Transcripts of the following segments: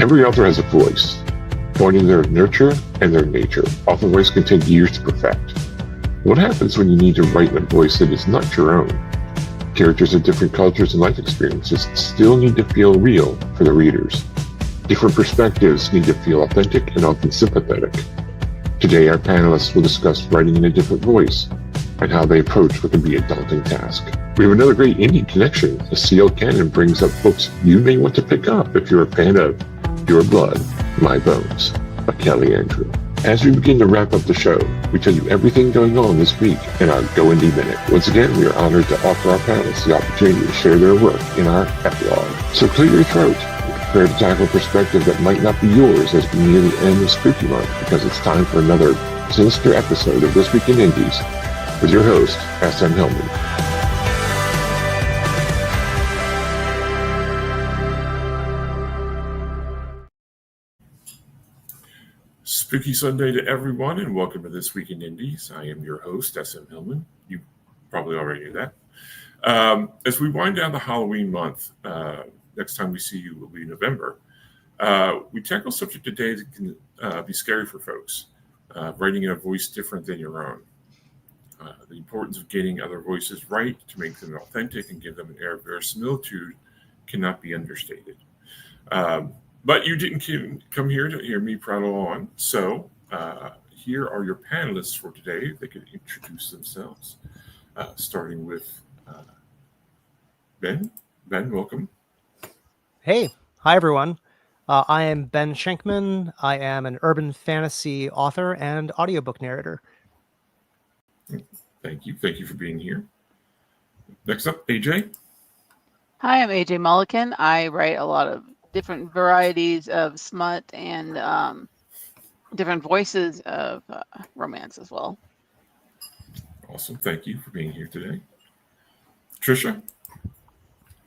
Every author has a voice, born in their nurture and their nature. Author voice can take years to perfect. What happens when you need to write in a voice that is not your own? Characters of different cultures and life experiences still need to feel real for the readers. Different perspectives need to feel authentic and often sympathetic. Today, our panelists will discuss writing in a different voice and how they approach what can be a daunting task. We have another great indie connection, as C.L. Cannon brings up books you may want to pick up if you're a fan of Your Blood, My Bones by Kelly Andrew. As we begin to wrap up the show, we tell you everything going on this week in our Go Indie Minute. Once again, we are honored to offer our panelists the opportunity to share their work in our epilogue. So clear your throat and prepare to tackle a perspective that might not be yours as we near the end of Spooky Month, because it's time for another sinister episode of This Week in Indies with your host, SM Hillman. Spooky Sunday to everyone, and welcome to This Week in Indies. I am your host, SM Hillman. You probably already knew that. As we wind down the Halloween month, next time we see you will be November, we tackle a subject today that can be scary for folks, writing in a voice different than your own. The importance of getting other voices right to make them authentic and give them an air of verisimilitude cannot be understated. But you didn't come here to hear me prattle on, so here are your panelists for today. They can introduce themselves, starting with Ben. Ben, welcome. Hey, hi everyone. I am Ben Schenkman. I am an urban fantasy author and audiobook narrator. Thank you. Thank you for being here. Next up, AJ. Hi, I'm AJ Mulliken. I write a lot of different varieties of smut and different voices of romance as well. Awesome. Thank you for being here today. Trisha.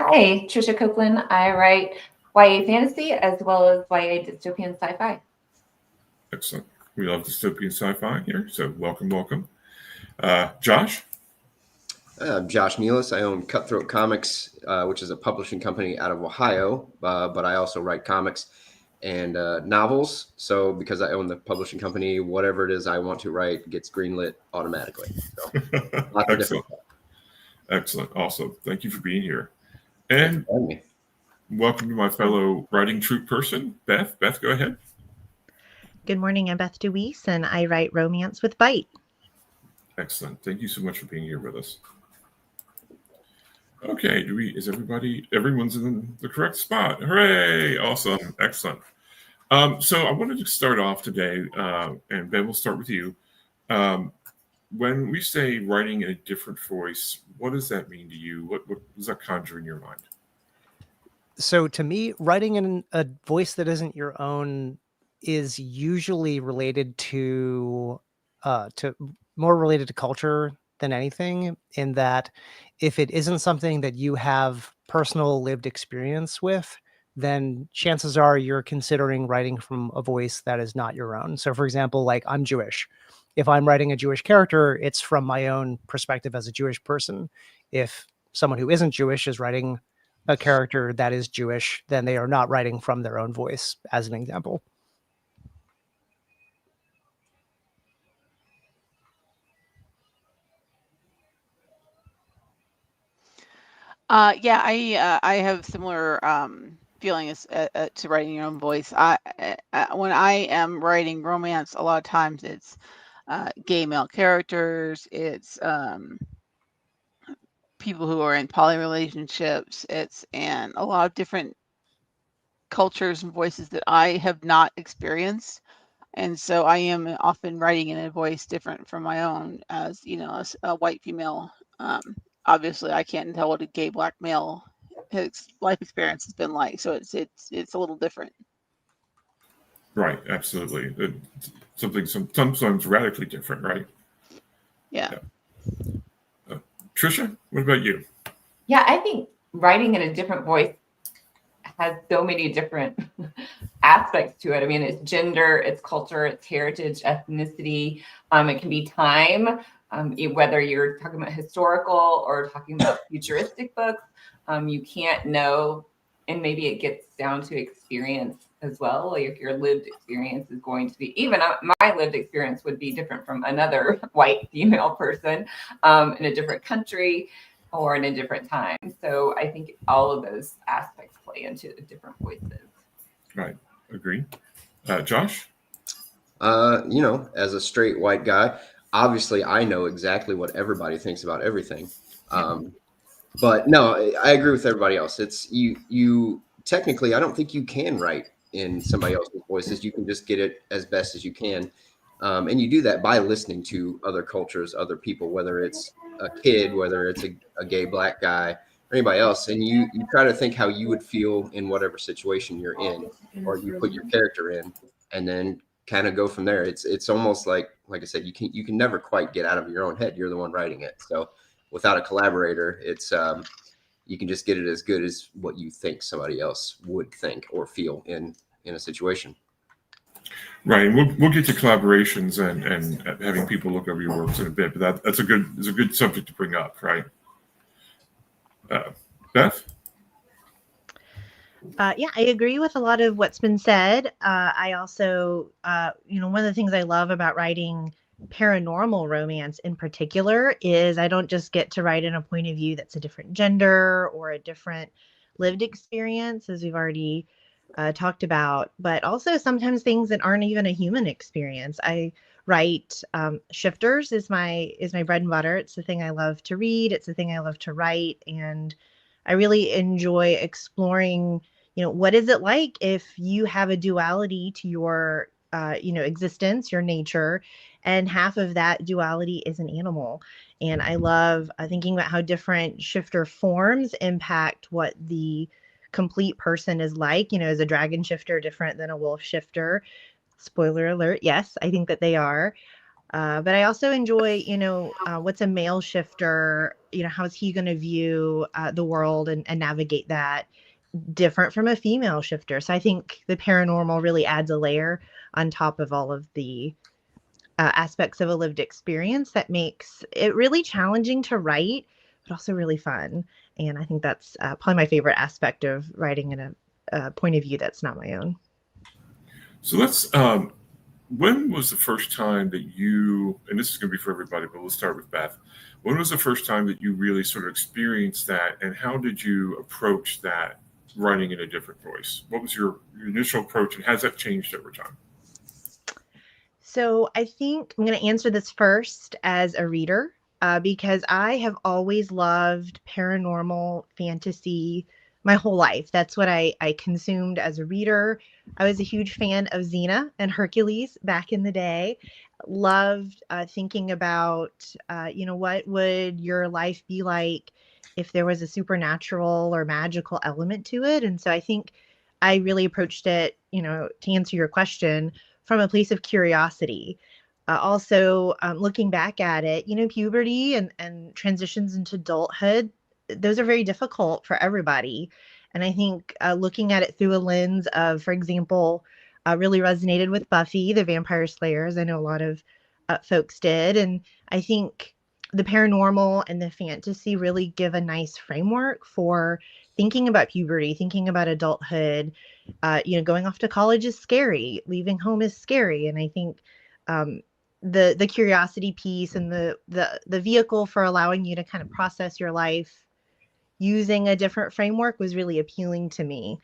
Hi, Trisha Copeland. I write YA fantasy as well as YA dystopian sci-fi. Excellent. We love dystopian sci-fi here, so welcome. Josh. I'm Josh Nealis. I own Cutthroat Comics, which is a publishing company out of Ohio, but I also write comics and novels. So because I own the publishing company, whatever it is I want to write gets greenlit automatically. So, Excellent. Awesome. Thank you for being here. And welcome to my fellow writing troupe person, Beth. Beth, go ahead. Good morning. I'm Beth DeWeese, and I write romance with Bite. Excellent. Thank you so much for being here with us. Okay, everyone's in the correct spot. Hooray! Awesome. Excellent. So I wanted to start off today, and Ben, we'll start with you. When we say writing in a different voice, what does that mean to you? What does that conjure in your mind? So to me, writing in a voice that isn't your own is usually related to more related to culture than anything, in that if it isn't something that you have personal lived experience with, then chances are you're considering writing from a voice that is not your own. So for example, like I'm Jewish. If I'm writing a Jewish character, it's from my own perspective as a Jewish person. If someone who isn't Jewish is writing a character that is Jewish, then they are not writing from their own voice, as an example. Yeah, I have similar feelings to writing your own voice. When I am writing romance, a lot of times it's gay male characters. It's people who are in poly relationships. And a lot of different cultures and voices that I have not experienced. And so I am often writing in a voice different from my own, as as a white female. Obviously, I can't tell what a gay black male his life experience has been like, so it's a little different. Right, absolutely. Something sometimes radically different, right? Yeah. Trisha, what about you? Yeah, I think writing in a different voice has so many different aspects to it. I mean, it's gender, it's culture, it's heritage, ethnicity. It can be time, whether you're talking about historical or talking about futuristic books. You can't know, and maybe it gets down to experience as well. Like your lived experience is going to be, even my lived experience would be different from another white female person in a different country or in a different time. So I think all of those aspects play into different voices. Right. Agree. Josh? As a straight white guy, obviously I know exactly what everybody thinks about everything. But no, I agree with everybody else. It's you technically, I don't think you can write in somebody else's voices. You can just get it as best as you can. And you do that by listening to other cultures, other people, whether it's a kid, whether it's a gay black guy or anybody else. And you try to think how you would feel in whatever situation you're in, or you put your character in, and then kind of go from there. It's almost like I said, you can never quite get out of your own head. You're the one writing it. So without a collaborator, it's you can just get it as good as what you think somebody else would think or feel in a situation. Right, and we'll get to collaborations and having people look over your works in a bit, but that's a good subject to bring up, right? Beth? Yeah, I agree with a lot of what's been said. I also, one of the things I love about writing paranormal romance in particular is I don't just get to write in a point of view that's a different gender or a different lived experience, as we've already talked about, but also sometimes things that aren't even a human experience. I write shifters is my bread and butter. It's the thing I love to read. It's the thing I love to write, and I really enjoy exploring. What is it like if you have a duality to your, existence, your nature, and half of that duality is an animal. And I love thinking about how different shifter forms impact what the complete person is like. Is a dragon shifter different than a wolf shifter? Spoiler alert, yes, I think that they are. But I also enjoy, what's a male shifter? How is he going to view the world and navigate that different from a female shifter? So I think the paranormal really adds a layer on top of all of the aspects of a lived experience that makes it really challenging to write, but also really fun. And I think that's probably my favorite aspect of writing in a point of view that's not my own. So let's, when was the first time that you, and this is going to be for everybody, but let's start with Beth. When was the first time that you really sort of experienced that, and how did you approach that writing in a different voice? What was your initial approach, and has that changed over time? So I think I'm going to answer this first as a reader, because I have always loved paranormal fantasy my whole life. That's what I consumed as a reader. I was a huge fan of Xena and Hercules back in the day. Loved thinking about, what would your life be like if there was a supernatural or magical element to it. And so I think I really approached it, to answer your question, from a place of curiosity. Also, looking back at it, puberty and transitions into adulthood, those are very difficult for everybody. And I think looking at it through a lens of, for example, really resonated with Buffy, the Vampire Slayers. I know a lot of folks did. And I think the paranormal and the fantasy really give a nice framework for thinking about puberty, thinking about adulthood. Going off to college is scary. Leaving home is scary. And I think the curiosity piece and the vehicle for allowing you to kind of process your life using a different framework was really appealing to me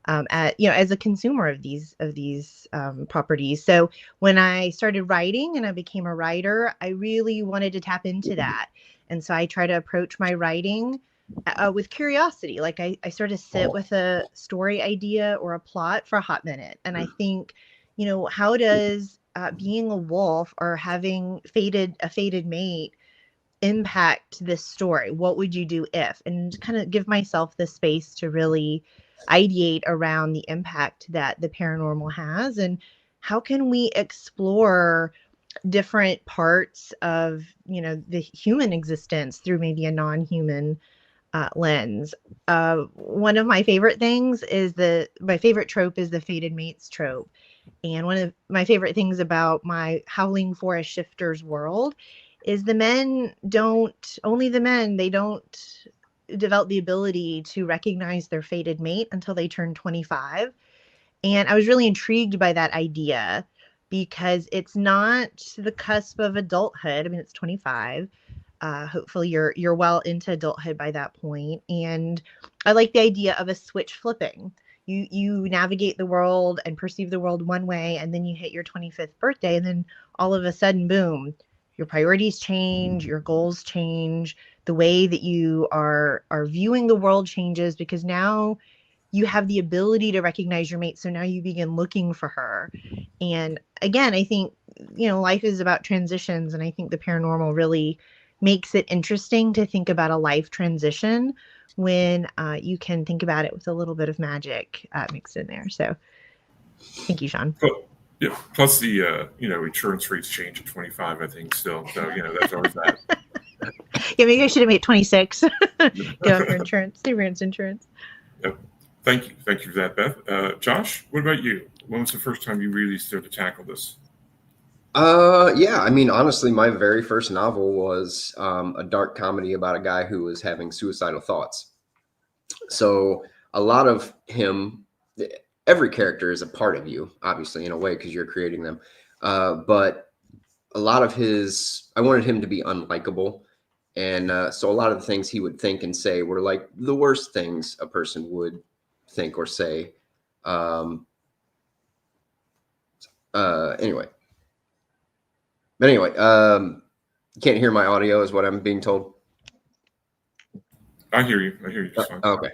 as a consumer of these properties. So when I started writing and I became a writer, I really wanted to tap into that. And so I try to approach my writing with curiosity. Like I sort of sit with a story idea or a plot for a hot minute. And I think, how does being a wolf or having a fated mate impact this story? What would you do if? And kind of give myself the space to really ideate around the impact that the paranormal has, and how can we explore different parts of the human existence through maybe a non-human lens. One of my favorite things is my favorite trope is the fated mates trope. And one of my favorite things about my Howling Forest Shifters world is they don't develop the ability to recognize their fated mate until they turn 25. And I was really intrigued by that idea because it's not the cusp of adulthood. I mean, it's 25. Hopefully you're well into adulthood by that point. And I like the idea of a switch flipping. You navigate the world and perceive the world one way, and then you hit your 25th birthday, and then all of a sudden, boom, your priorities change, your goals change, the way that you are viewing the world changes, because now you have the ability to recognize your mate. So now you begin looking for her. And again, I think, life is about transitions. And I think the paranormal really makes it interesting to think about a life transition when you can think about it with a little bit of magic mixed in there. So thank you, Sean. Yeah. Plus the insurance rates change at 25, I think, still. So that's always that. Yeah, maybe I should have made 26. Go for insurance. Save your insurance. Yep. Thank you for that, Beth. Josh, what about you? When was the first time you really started to tackle this? Yeah, I mean, honestly, my very first novel was a dark comedy about a guy who was having suicidal thoughts. So a lot of him, every character is a part of you, obviously, in a way, because you're creating them. But a lot of I wanted him to be unlikable. And so a lot of the things he would think and say were like the worst things a person would think or say. Anyway, you can't hear my audio is what I'm being told. I hear you just fine. Okay.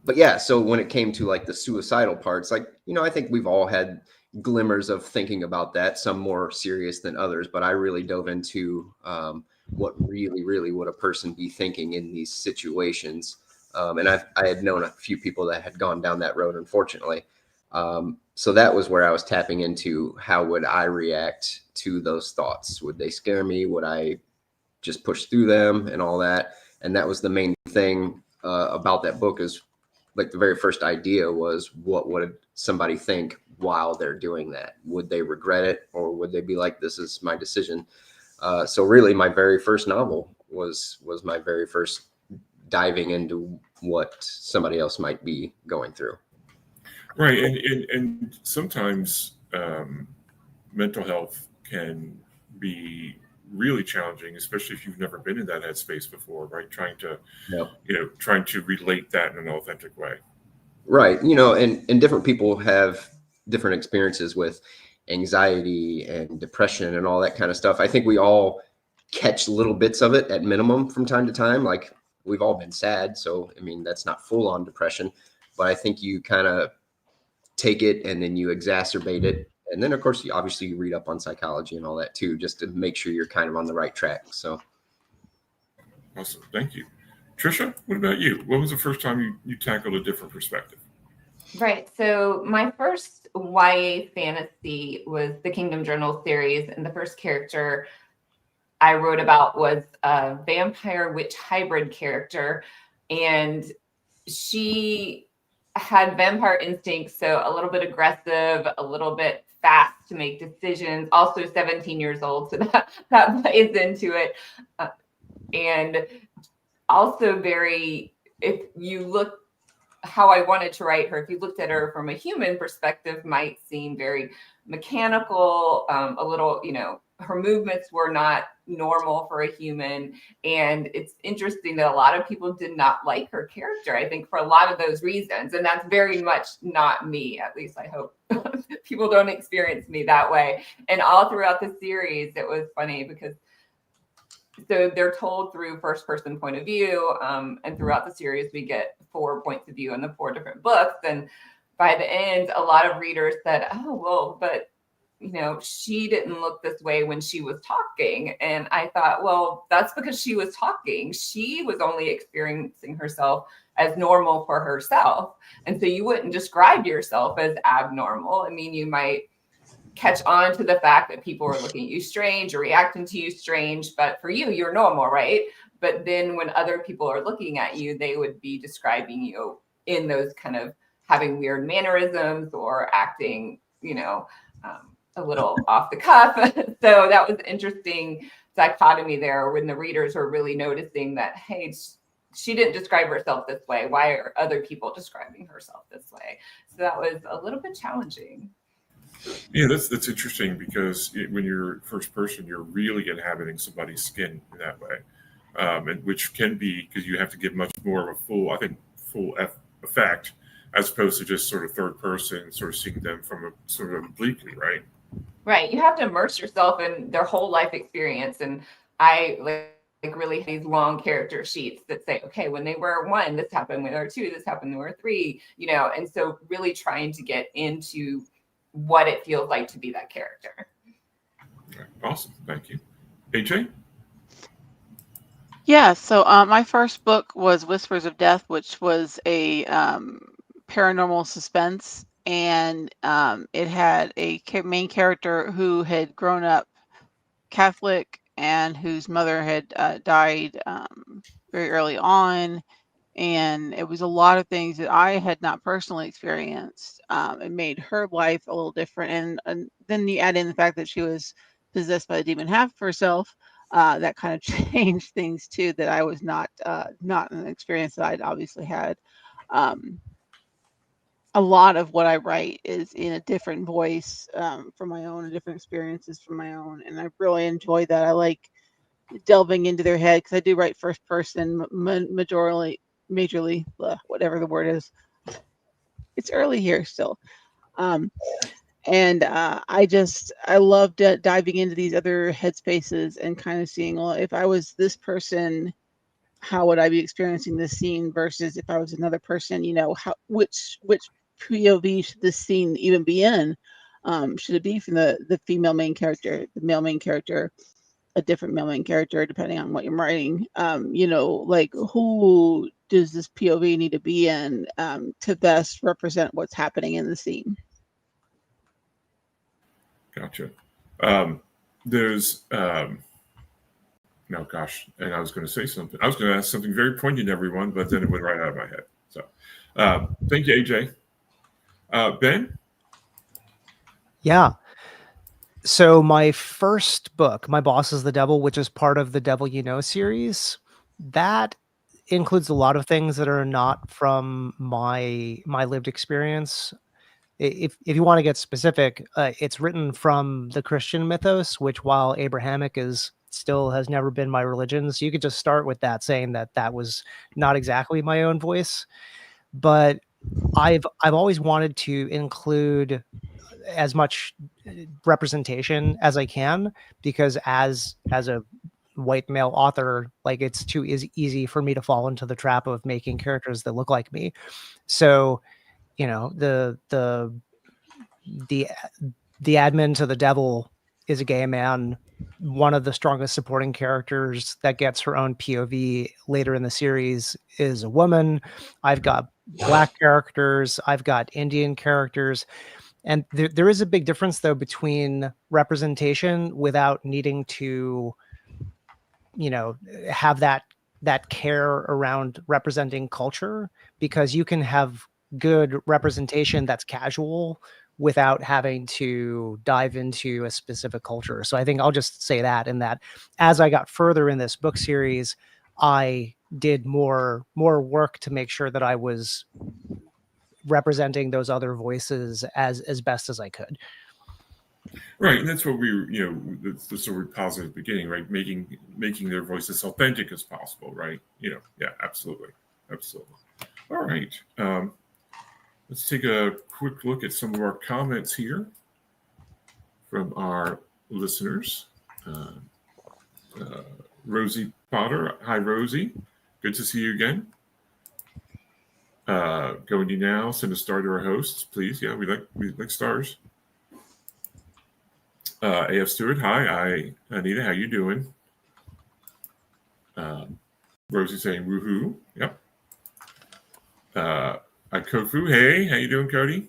But yeah, so when it came to like the suicidal parts, like, I think we've all had glimmers of thinking about that, some more serious than others, but I really dove into what really would a person be thinking in these situations. And I had known a few people that had gone down that road, unfortunately. So that was where I was tapping into how would I react to those thoughts? Would they scare me? Would I just push through them and all that? And that was the main thing about that book, is like the very first idea was, what would somebody think while they're doing that? Would they regret it, or would they be like, this is my decision? So really my very first novel was my very first diving into what somebody else might be going through. Right. And sometimes mental health can be really challenging, especially if you've never been in that headspace before, right? Trying to relate that in an authentic way. Right. And different people have different experiences with anxiety and depression and all that kind of stuff. I think we all catch little bits of it at minimum from time to time. Like, we've all been sad. So, I mean, that's not full on depression, but I think you kind of take it and then you exacerbate it. And then, of course, you read up on psychology and all that too, just to make sure you're kind of on the right track. So. Awesome. Thank you. Trisha, what about you? When was the first time you tackled a different perspective? Right. So my first YA fantasy was the Kingdom Journal series. And the first character I wrote about was a vampire witch hybrid character. And she had vampire instincts, so a little bit aggressive, a little bit fast to make decisions, also 17 years old, so that plays into it. And also if you look how I wanted to write her, if you looked at her from a human perspective, might seem very mechanical, a little, her movements were not normal for a human. And it's interesting that a lot of people did not like her character, I think, for a lot of those reasons. And that's very much not me. At least I hope people don't experience me that way. And all throughout the series, it was funny because so they're told through first person point of view. And throughout the series, we get 4 points of view in the 4 different books. And by the end, a lot of readers said, oh, well, but she didn't look this way when she was talking. And I thought, well, that's because she was talking. She was only experiencing herself as normal for herself. And so you wouldn't describe yourself as abnormal. I mean, you might catch on to the fact that people are looking at you strange or reacting to you strange, but for you, you're normal, right? But then when other people are looking at you, they would be describing you in those kind of having weird mannerisms or acting, a little off the cuff. So that was an interesting dichotomy there when the readers were really noticing that, hey, she didn't describe herself this way. Why are other people describing herself this way? So that was a little bit challenging. Yeah, that's interesting because when you're first person, you're really inhabiting somebody's skin in that way, and which can be because you have to give much more of a full effect as opposed to just sort of third person, sort of seeing them from a sort of obliquely, right? Right. You have to immerse yourself in their whole life experience, and I like really have these long character sheets that say, okay, when they were 1, this happened. When they were 2, this happened. When they were 3, and so really trying to get into what it feels like to be that character. Okay, awesome. Thank you. AJ? Yeah, so my first book was Whispers of Death, which was a paranormal suspense, and it had a main character who had grown up Catholic and whose mother had died very early on. And it was a lot of things that I had not personally experienced. It made her life a little different. And then you add in the fact that she was possessed by a demon half of herself. That kind of changed things too, that I was not an experience that I'd obviously had. A lot of what I write is in a different voice from my own, and different experiences from my own. And I really enjoy that. I like delving into their head because I do write first person majorly, whatever the word is. It's early here still. And I loved diving into these other headspaces and kind of seeing, well, if I was this person, how would I be experiencing this scene versus if I was another person, which POV should this scene even be in? Should it be from the female main character, the male main character, a different male main character, depending on what you're writing? Like who does this POV need to be in to best represent what's happening in the scene? Gotcha. There's no, gosh, and I was going to say something. I was going to ask something very poignant, everyone, but then it went right out of my head. So, thank you, AJ. Ben? Yeah. So my first book, My Boss is the Devil, which is part of the Devil You Know series, that includes a lot of things that are not from my lived experience. If you want to get specific, it's written from the Christian mythos, which, while Abrahamic has never been my religion. So you could just start with that, saying that was not exactly my own voice. But I've always wanted to include as much representation as I can, because as a white male author, like, it's too easy for me to fall into the trap of making characters that look like me. So, the admin to the devil is a gay man. One of the strongest supporting characters that gets her own POV later in the series is a woman. I've got Black characters. I've got Indian characters. And there is a big difference, though, between representation without needing to, have that care around representing culture, because you can have good representation that's casual without having to dive into a specific culture. So I think I'll just say that, in that as I got further in this book series, I did more work to make sure that I was representing those other voices as best as I could. Right, and that's what that's the sort of positive beginning, right? Making their voice as authentic as possible, right? Yeah, absolutely. All right, let's take a quick look at some of our comments here from our listeners. Rosie Potter, hi Rosie, good to see you again. Going to now, send a star to our hosts, please. Yeah, we like stars. AF Stewart, hi. Anita, how you doing? Rosie saying woohoo. Yep. Kofu, hey, how you doing, Cody?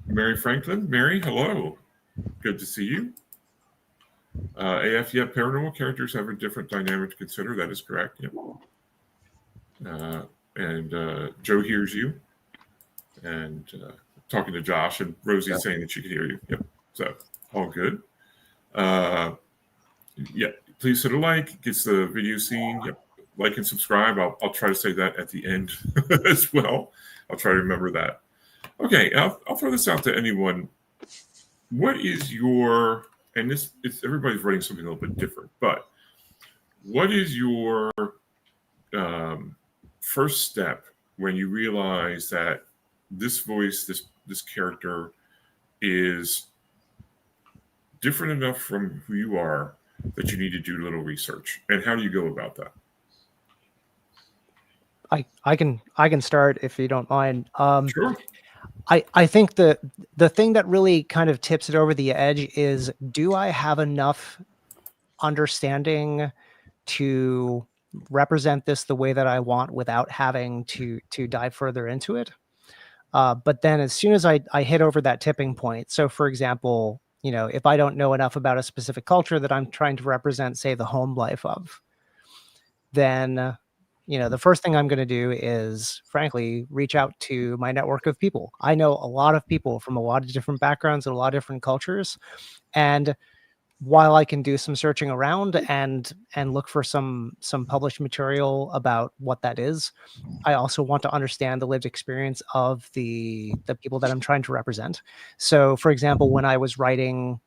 Mary Franklin, Mary, hello. Good to see you. AF, yeah, paranormal characters have a different dynamic to consider. That is correct. Yep. And Joe hears you. And talking to Josh, and Rosie saying that she could hear you. Yep. So all good. Yeah. please hit a like, gets the video seen. Yep. Like and subscribe. I'll try to say that at the end as well. I'll try to remember that. Okay, I'll throw this out to anyone. What is your, and this, it's everybody's writing something a little bit different, but what is your first step when you realize that this voice, this character is different enough from who you are that you need to do a little research? And how do you go about that? I can start if you don't mind. Sure. I think the thing that really kind of tips it over the edge is, do I have enough understanding to represent this the way that I want without having to dive further into it? But then as soon as I hit over that tipping point, so for example, if I don't know enough about a specific culture that I'm trying to represent, say the home life of, then the first thing I'm going to do is, frankly, reach out to my network of people. I know a lot of people from a lot of different backgrounds and a lot of different cultures. And while I can do some searching around and look for some published material about what that is, I also want to understand the lived experience of the people that I'm trying to represent. So, for example, when I was writing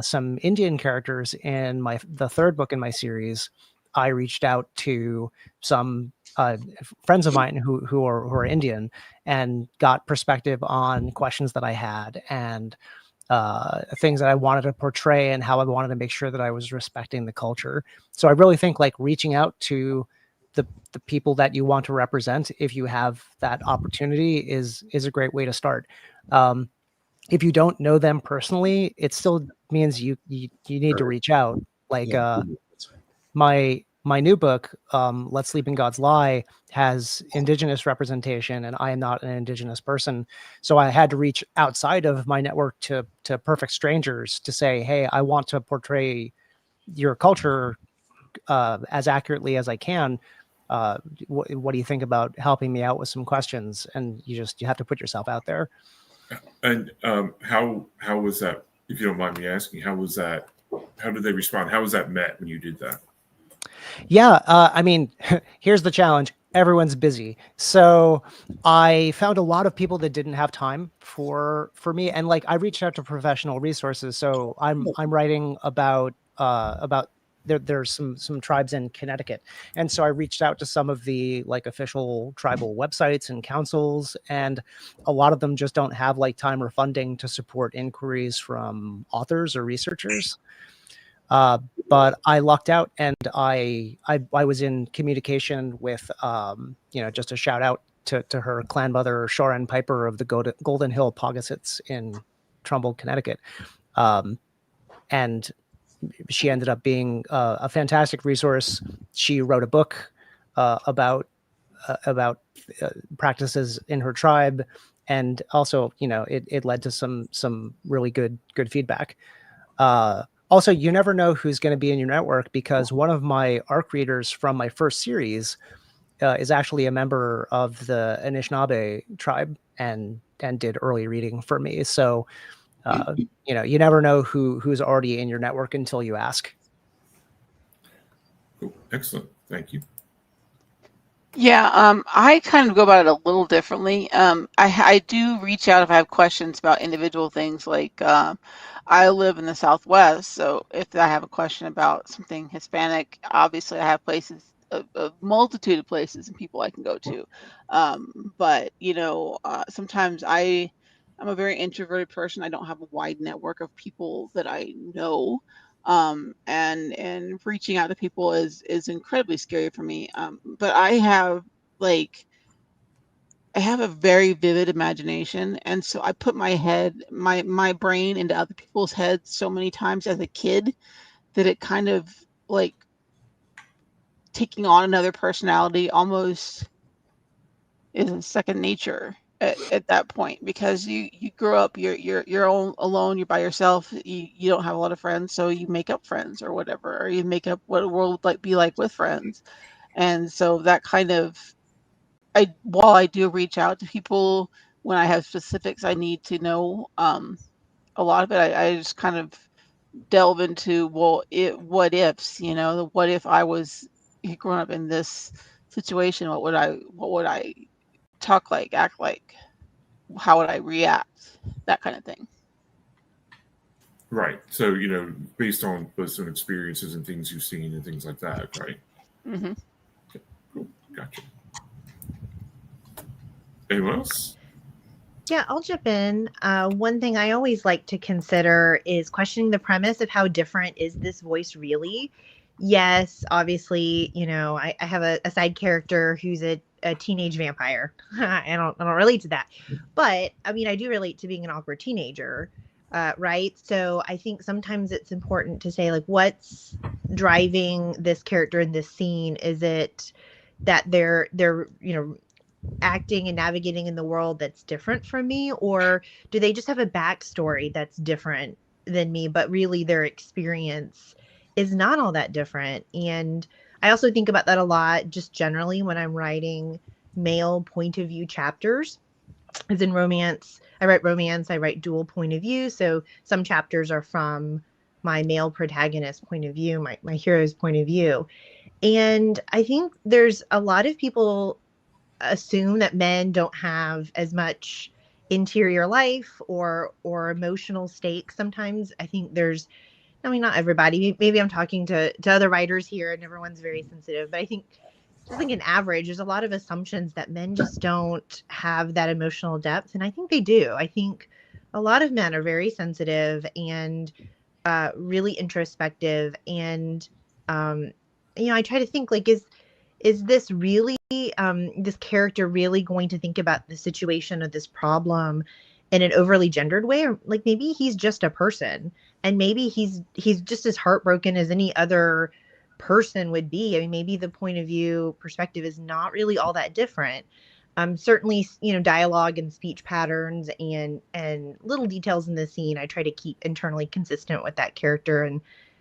some Indian characters in the third book in my series, I reached out to some friends of mine who are Indian and got perspective on questions that I had and things that I wanted to portray and how I wanted to make sure that I was respecting the culture. So I really think like reaching out to the people that you want to represent, if you have that opportunity, is a great way to start. If you don't know them personally, it still means you need to reach out. Like my new book, Let's Sleep in God's Lie, has Indigenous representation, and I am not an Indigenous person. So I had to reach outside of my network to perfect strangers to say, hey, I want to portray your culture as accurately as I can. What do you think about helping me out with some questions? And you have to put yourself out there. And how was that, if you don't mind me asking, how was that? How did they respond? How was that met when you did that? Yeah, I mean, here's the challenge. Everyone's busy. So I found a lot of people that didn't have time for me. And like, I reached out to professional resources. So I'm writing about there's some tribes in Connecticut. And so I reached out to some of the like official tribal websites and councils, and a lot of them just don't have like time or funding to support inquiries from authors or researchers. But I lucked out, and I was in communication with, just a shout out to her clan mother, Shoren Piper of the Golden Hill Poggusets in Trumbull, Connecticut. And she ended up being a fantastic resource. She wrote a book about practices in her tribe. And also, it led to some really good feedback. Also, you never know who's going to be in your network, because one of my ARC readers from my first series is actually a member of the Anishinaabe tribe and did early reading for me. So, you never know who's already in your network until you ask. Cool. Excellent. Thank you. Yeah, I kind of go about it a little differently. I do reach out if I have questions about individual things. Like I live in the Southwest, so if I have a question about something Hispanic, obviously I have places, a multitude of places and people I can go to. But sometimes I'm a very introverted person. I don't have a wide network of people that I know. And reaching out to people is incredibly scary for me. But I have a very vivid imagination, and so I put my brain into other people's heads so many times as a kid that it kind of like taking on another personality almost is a second nature at that point, because you grow up, you're alone, you're by yourself, you don't have a lot of friends, so you make up friends or whatever, or you make up what the world would be like with friends. And so that kind of, while I do reach out to people when I have specifics I need to know, a lot of it I just kind of delve into, well, what ifs, what if I was growing up in this situation, what would I talk like, act like, how would I react, that kind of thing. Right. So, based on some experiences and things you've seen and things like that, right? Hmm. Cool. Gotcha. Anyone else? Yeah, I'll jump in. One thing I always like to consider is questioning the premise of how different is this voice really? Yes, obviously, I have a side character who's a teenage vampire. I don't relate to that. But I mean, I do relate to being an awkward teenager, right? So I think sometimes it's important to say, like, what's driving this character in this scene? Is it that they're acting and navigating in the world that's different from me, or do they just have a backstory that's different than me, but really their experience is not all that different? And I also think about that a lot just generally when I'm writing male point of view chapters. As in romance, I write dual point of view, so some chapters are from my male protagonist point of view, my hero's point of view. And I think there's a lot of people assume that men don't have as much interior life or emotional stakes. Sometimes I think there's, I mean, not everybody, maybe I'm talking to other writers here and everyone's very sensitive, but I think just like an average, there's a lot of assumptions that men just don't have that emotional depth, and I think they do. I think a lot of men are very sensitive and really introspective, and um I try to think, like, is this really this character really going to think about the situation or this problem in an overly gendered way, or like maybe he's just a person, and maybe he's just as heartbroken as any other person would be. I mean, maybe the point of view perspective is not really all that different. Certainly, dialogue and speech patterns and little details in the scene I try to keep internally consistent with that character and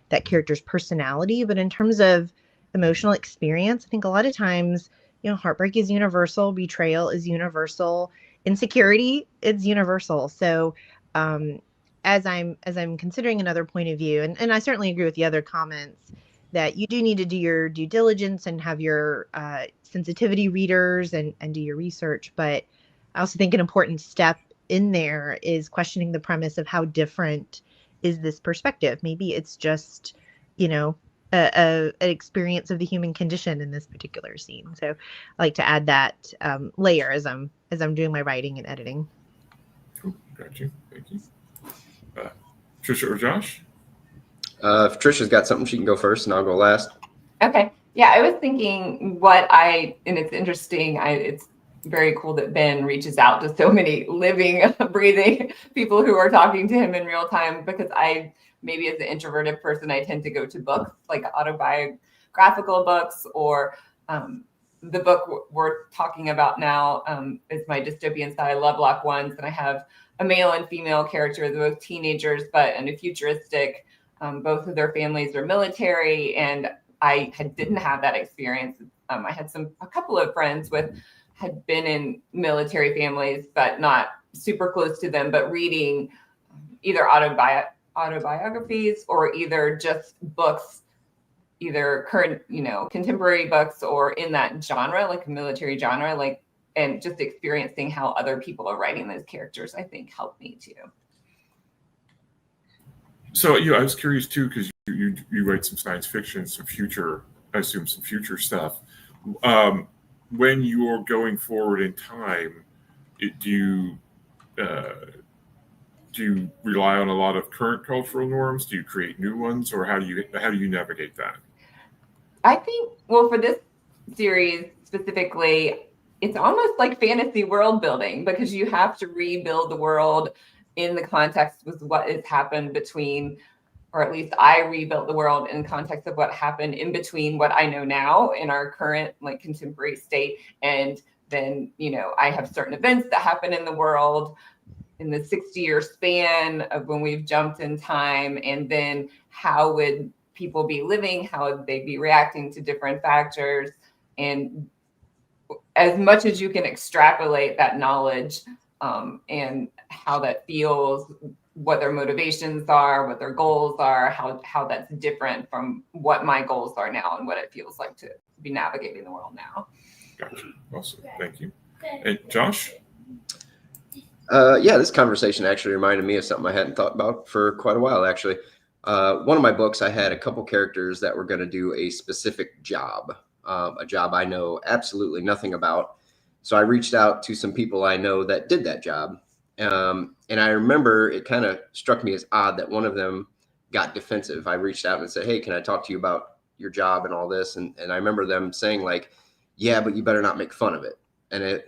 that character's personality. But in terms of emotional experience, I think a lot of times, heartbreak is universal, betrayal is universal, insecurity is universal. So, as I'm considering another point of view, and I certainly agree with the other comments that you do need to do your due diligence and have your sensitivity readers and do your research. But I also think an important step in there is questioning the premise of how different is this perspective. Maybe it's just, an experience of the human condition in this particular scene. So I like to add that layer as I'm doing my writing and editing. Cool. Got you. Thank you. Trisha or Josh? If Trisha's got something, she can go first, and I'll go last. Okay. Yeah, I was thinking and it's interesting. It's very cool that Ben reaches out to so many living, breathing people who are talking to him in real time, because maybe as an introverted person, I tend to go to books, like autobiographical books, or the book we're talking about now is my dystopian style Lovelock ones. And I have a male and female character, they're both teenagers, but in a futuristic, both of their families are military, and I didn't have that experience. I had a couple of friends had been in military families, but not super close to them, but reading either autobiographies or either just books, either current, contemporary books, or in that genre, like a military genre, and just experiencing how other people are writing those characters, I think helped me too. So, I was curious too, because you write some science fiction, some future stuff. When you're going forward in time, do you rely on a lot of current cultural norms? Do you create new ones, or how do you navigate that? I think, well, for this series specifically, it's almost like fantasy world building, because you have to rebuild the world in the context with what has happened between, or at least I rebuilt the world in context of what happened in between what I know now in our current contemporary state. And then, I have certain events that happen in the world in the 60-year span of when we've jumped in time. And then how would people be living? How would they be reacting to different factors? And as much as you can extrapolate that knowledge and how that feels what their motivations are, what their goals are, how that's different from what my goals are now and what it feels like to be navigating the world now. Gotcha. Awesome. Thank you. And Josh? Yeah, this conversation actually reminded me of something I hadn't thought about for quite a while, actually. One of my books, I had a couple characters that were going to do a specific job, a job I know absolutely nothing about. So I reached out to some people I know that did that job. And I remember it kind of struck me as odd that one of them got defensive. I reached out and said, hey, can I talk to you about your job and all this? And I remember them saying like, yeah, but you better not make fun of it. And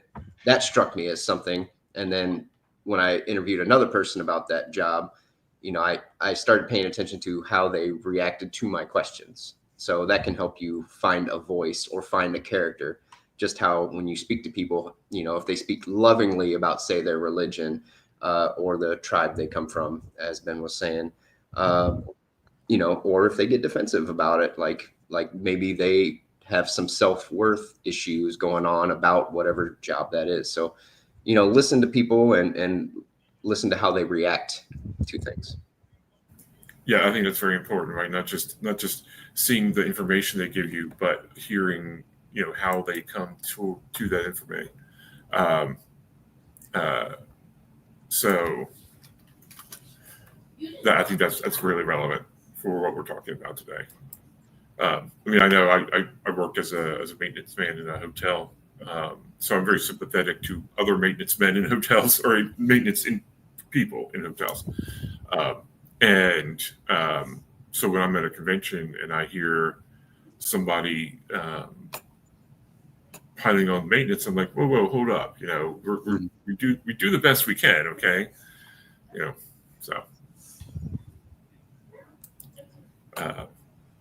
that struck me as something. And then when I interviewed another person about that job, you know, I started paying attention to how they reacted to my questions. So that can help you find a voice or find a character. Just how when you speak to people, you know, if they speak lovingly about, say, their religion or the tribe they come from, as Ben was saying, you know, or if they get defensive about it, like maybe they have some self-worth issues going on about whatever job that is. So, you know, listen to people and listen to how they react to things. Yeah, I think that's very important, right? Not just seeing the information they give you, but hearing, you know, how they come to that information. So I think that's really relevant for what we're talking about today. I mean, I know I worked as a maintenance man in a hotel, so I'm very sympathetic to other maintenance men in hotels or maintenance in people in hotels. So when I'm at a convention and I hear somebody piling on maintenance, I'm like, whoa, hold up, you know, we do the best we can, okay, you know, so.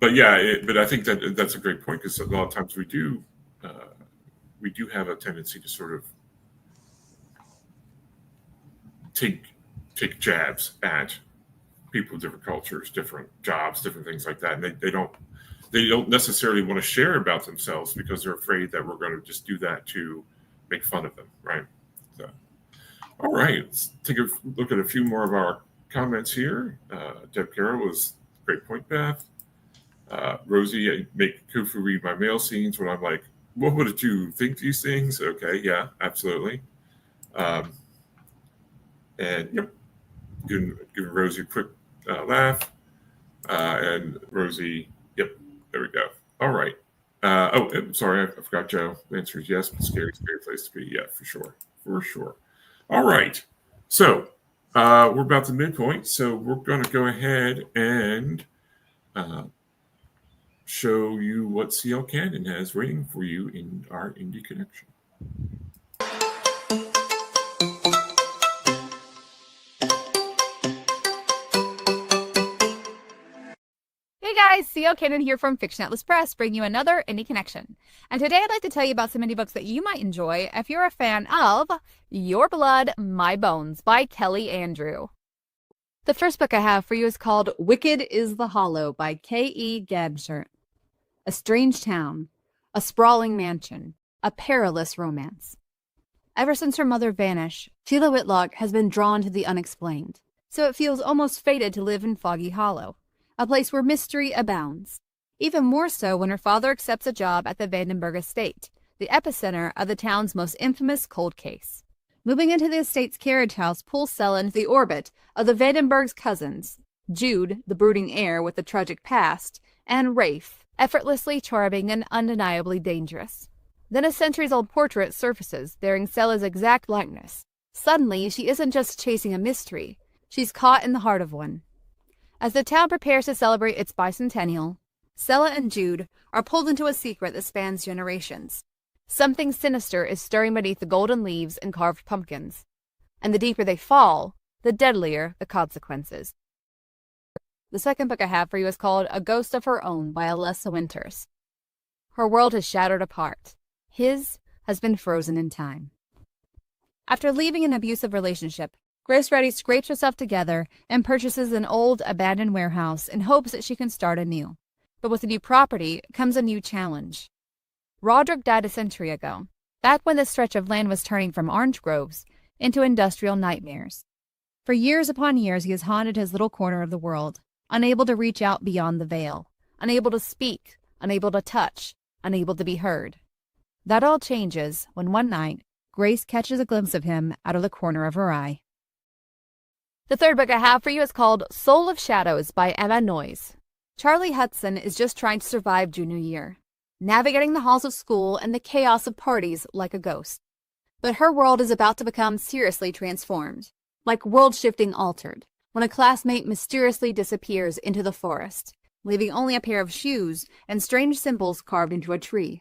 But yeah, but I think that's a great point, because a lot of times we do have a tendency to sort of take jabs at people of different cultures, different jobs, different things like that, and they don't necessarily want to share about themselves because they're afraid that we're going to just do that to make fun of them, right? So, all right, let's take a look at a few more of our comments here. Deb Carroll was great point, Beth. Rosie, I make Kofu read my mail scenes when I'm like, what would you think these things? Okay, yeah, absolutely. And yep, giving Rosie a quick laugh. And Rosie, yep, there we go. All right. Sorry, I forgot Joe. The answer is yes, but scary place to be. Yeah, for sure. All right. So we're about the midpoint. So we're going to go ahead and show you what CL Cannon has waiting for you in our Indie Connection. Hey guys, CL Cannon here from Fiction Atlas Press, bringing you another Indie Connection. And today I'd like to tell you about some indie books that you might enjoy if you're a fan of Your Blood, My Bones by Kelly Andrew. The first book I have for you is called Wicked is the Hollow by K.E. Gabshert. A strange town, a sprawling mansion, a perilous romance. Ever since her mother vanished, Sheila Whitlock has been drawn to the unexplained, so it feels almost fated to live in Foggy Hollow, a place where mystery abounds. Even more so when her father accepts a job at the Vandenberg estate, the epicenter of the town's most infamous cold case. Moving into the estate's carriage house pulls Stella into the orbit of the Vandenberg's cousins, Jude, the brooding heir with a tragic past, and Rafe, effortlessly charming and undeniably dangerous. Then a centuries-old portrait surfaces, bearing Stella's exact likeness. Suddenly, she isn't just chasing a mystery, she's caught in the heart of one. As the town prepares to celebrate its bicentennial, Stella and Jude are pulled into a secret that spans generations. Something sinister is stirring beneath the golden leaves and carved pumpkins, and the deeper they fall, the deadlier the consequences. The second book I have for you is called A Ghost of Her Own by Alessa Winters. Her world has shattered apart. His has been frozen in time. After leaving an abusive relationship, Grace Reddy scrapes herself together and purchases an old, abandoned warehouse in hopes that she can start anew. But with the new property comes a new challenge. Roderick died a century ago, back when this stretch of land was turning from orange groves into industrial nightmares. For years upon years, he has haunted his little corner of the world, unable to reach out beyond the veil, unable to speak, unable to touch, unable to be heard. That all changes when one night, Grace catches a glimpse of him out of the corner of her eye. The third book I have for you is called Soul of Shadows by Emma Noyes. Charlie Hudson is just trying to survive junior year, navigating the halls of school and the chaos of parties like a ghost. But her world is about to become seriously transformed, like world-shifting altered, when a classmate mysteriously disappears into the forest, leaving only a pair of shoes and strange symbols carved into a tree.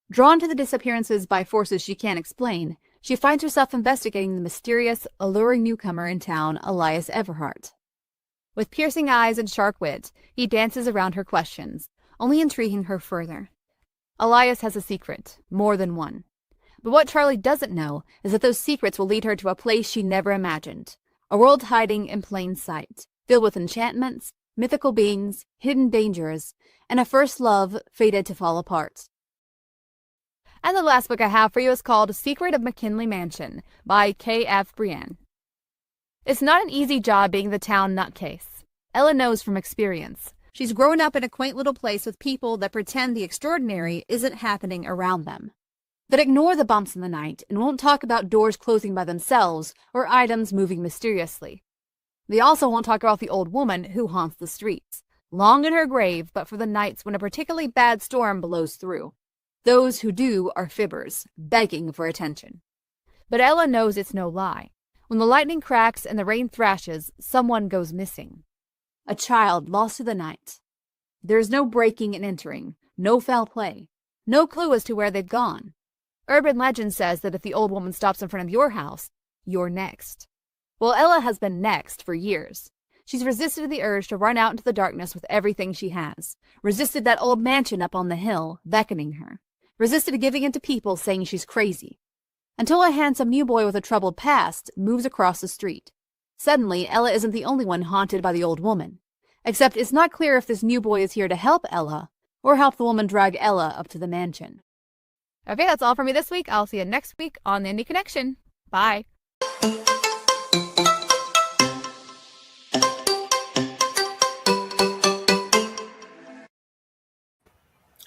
Drawn to the disappearances by forces she can't explain, she finds herself investigating the mysterious, alluring newcomer in town, Elias Everhart. With piercing eyes and sharp wit, he dances around her questions, only intriguing her further. Elias has a secret, more than one. But what Charlie doesn't know is that those secrets will lead her to a place she never imagined, a world hiding in plain sight, filled with enchantments, mythical beings, hidden dangers, and a first love fated to fall apart. And the last book I have for you is called Secret of McKinley Mansion by K.F. Brienne. It's not an easy job being the town nutcase. Ella knows from experience. She's grown up in a quaint little place with people that pretend the extraordinary isn't happening around them, that ignore the bumps in the night and won't talk about doors closing by themselves or items moving mysteriously. They also won't talk about the old woman who haunts the streets, long in her grave but for the nights when a particularly bad storm blows through. Those who do are fibbers, begging for attention. But Ella knows it's no lie. When the lightning cracks and the rain thrashes, someone goes missing. A child lost to the night. There is no breaking and entering, no foul play, no clue as to where they've gone. Urban legend says that if the old woman stops in front of your house, you're next. Well, Ella has been next for years. She's resisted the urge to run out into the darkness with everything she has, resisted that old mansion up on the hill, beckoning her, resisted giving in to people saying she's crazy. Until a handsome new boy with a troubled past moves across the street. Suddenly, Ella isn't the only one haunted by the old woman. Except it's not clear if this new boy is here to help Ella, or help the woman drag Ella up to the mansion. Okay, that's all for me this week. I'll see you next week on the Indie Connection. Bye.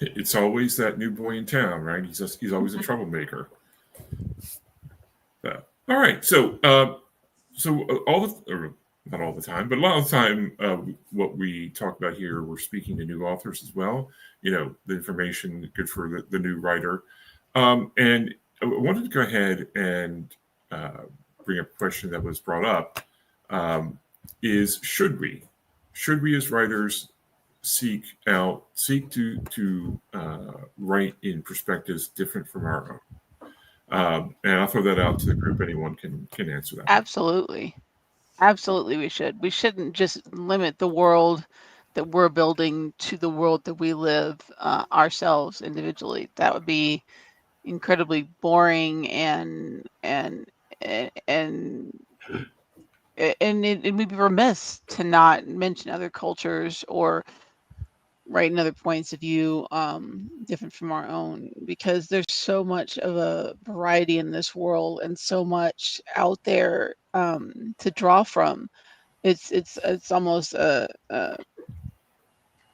It's always that new boy in town, right? He's always a troublemaker. All right, so not all the time, but a lot of the time, what we talk about here, we're speaking to new authors as well. You know, the information good for the new writer. And I wanted to go ahead and bring up a question that was brought up. Is should we as writers seek to write in perspectives different from our own? And I'll throw that out to the group. Anyone can answer that. Absolutely. Absolutely, we should. We shouldn't just limit the world that we're building to the world that we live ourselves individually. That would be incredibly boring and we'd be remiss to not mention other cultures or write in other points of view different from our own, because there's so much of a variety in this world and so much out there to draw from. It's almost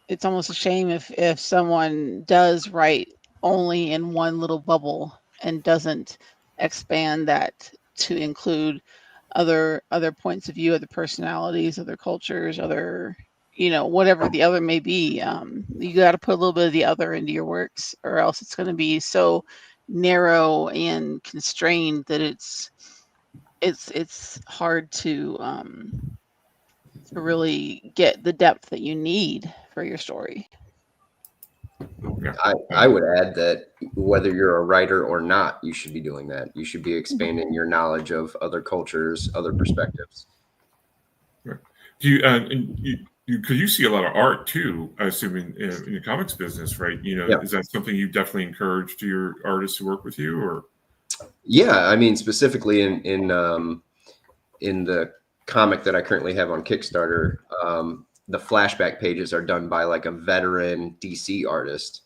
it's almost a shame if someone does write only in one little bubble and doesn't expand that to include other points of view, other personalities, other cultures, other, whatever the other may be. You got to put a little bit of the other into your works, or else it's going to be so narrow and constrained that it's hard to really get the depth that you need for your story. I would add that whether you're a writer or not, you should be doing that. You should be expanding your knowledge of other cultures, other perspectives. Right. Do you because you see a lot of art too, I assume in the comics business, right? Yeah. Is that something you definitely encourage to your artists to work with you, or? Yeah, I mean, specifically in the comic that I currently have on Kickstarter, the flashback pages are done by like a veteran DC artist.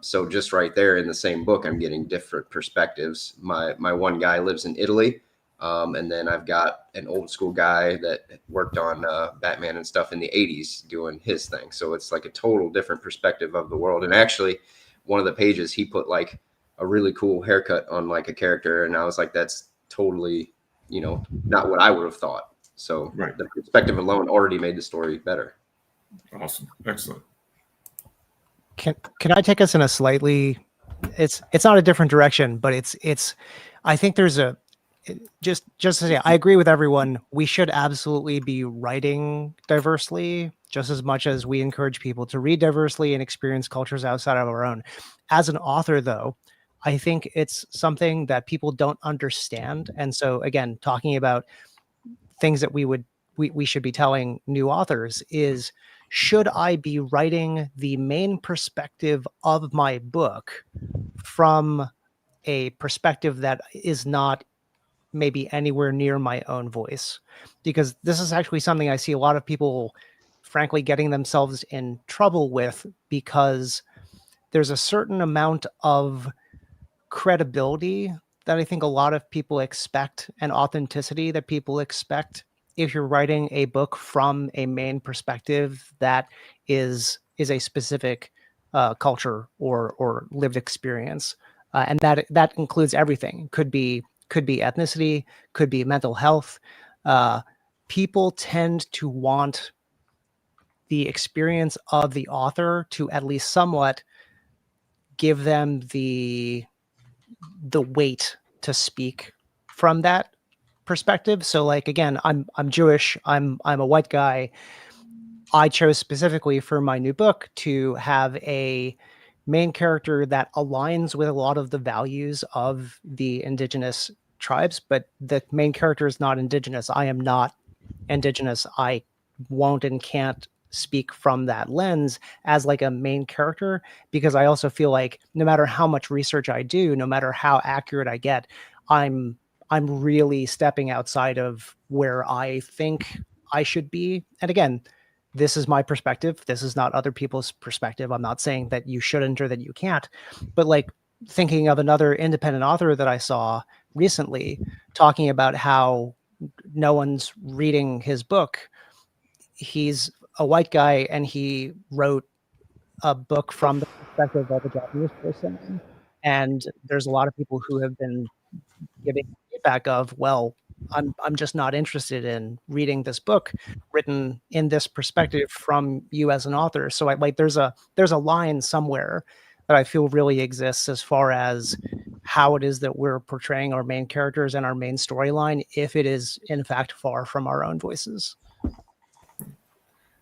So just right there in the same book, I'm getting different perspectives. My one guy lives in Italy. And then I've got an old school guy that worked on Batman and stuff in the 80s doing his thing. So it's like a total different perspective of the world. And actually, one of the pages, he put like a really cool haircut on like a character. And I was like, that's totally, not what I would have thought. So Right. the perspective alone already made the story better. Awesome. Excellent. Can I take us in a slightly, it's not a different direction, but it's I think there's a, just to say, I agree with everyone. We should absolutely be writing diversely just as much as we encourage people to read diversely and experience cultures outside of our own. As an author, though, I think it's something that people don't understand. And so again, talking about things that we should be telling new authors is, should I be writing the main perspective of my book from a perspective that is not maybe anywhere near my own voice? Because this is actually something I see a lot of people, frankly, getting themselves in trouble with, because there's a certain amount of credibility that I think a lot of people expect, and authenticity that people expect, if you're writing a book from a main perspective that is a specific culture or lived experience, and that includes everything. Could be ethnicity, could be mental health. People tend to want the experience of the author to at least somewhat give them the weight to speak from that perspective. So like, again, I'm Jewish, I'm a white guy. I chose specifically for my new book to have a main character that aligns with a lot of the values of the indigenous tribes, but the main character is not indigenous. I am not indigenous. I won't and can't speak from that lens as like a main character, because I also feel like no matter how much research I do, no matter how accurate I get, I'm really stepping outside of where I think I should be. And again, this is my perspective. This is not other people's perspective. I'm not saying that you shouldn't or that you can't, but like thinking of another independent author that I saw recently talking about how no one's reading his book. He's a white guy and he wrote a book from the perspective of a Japanese person. And there's a lot of people who have been giving feedback of, well, I'm just not interested in reading this book written in this perspective from you as an author. So I like there's a line somewhere that I feel really exists as far as how it is that we're portraying our main characters and our main storyline, if it is in fact far from our own voices.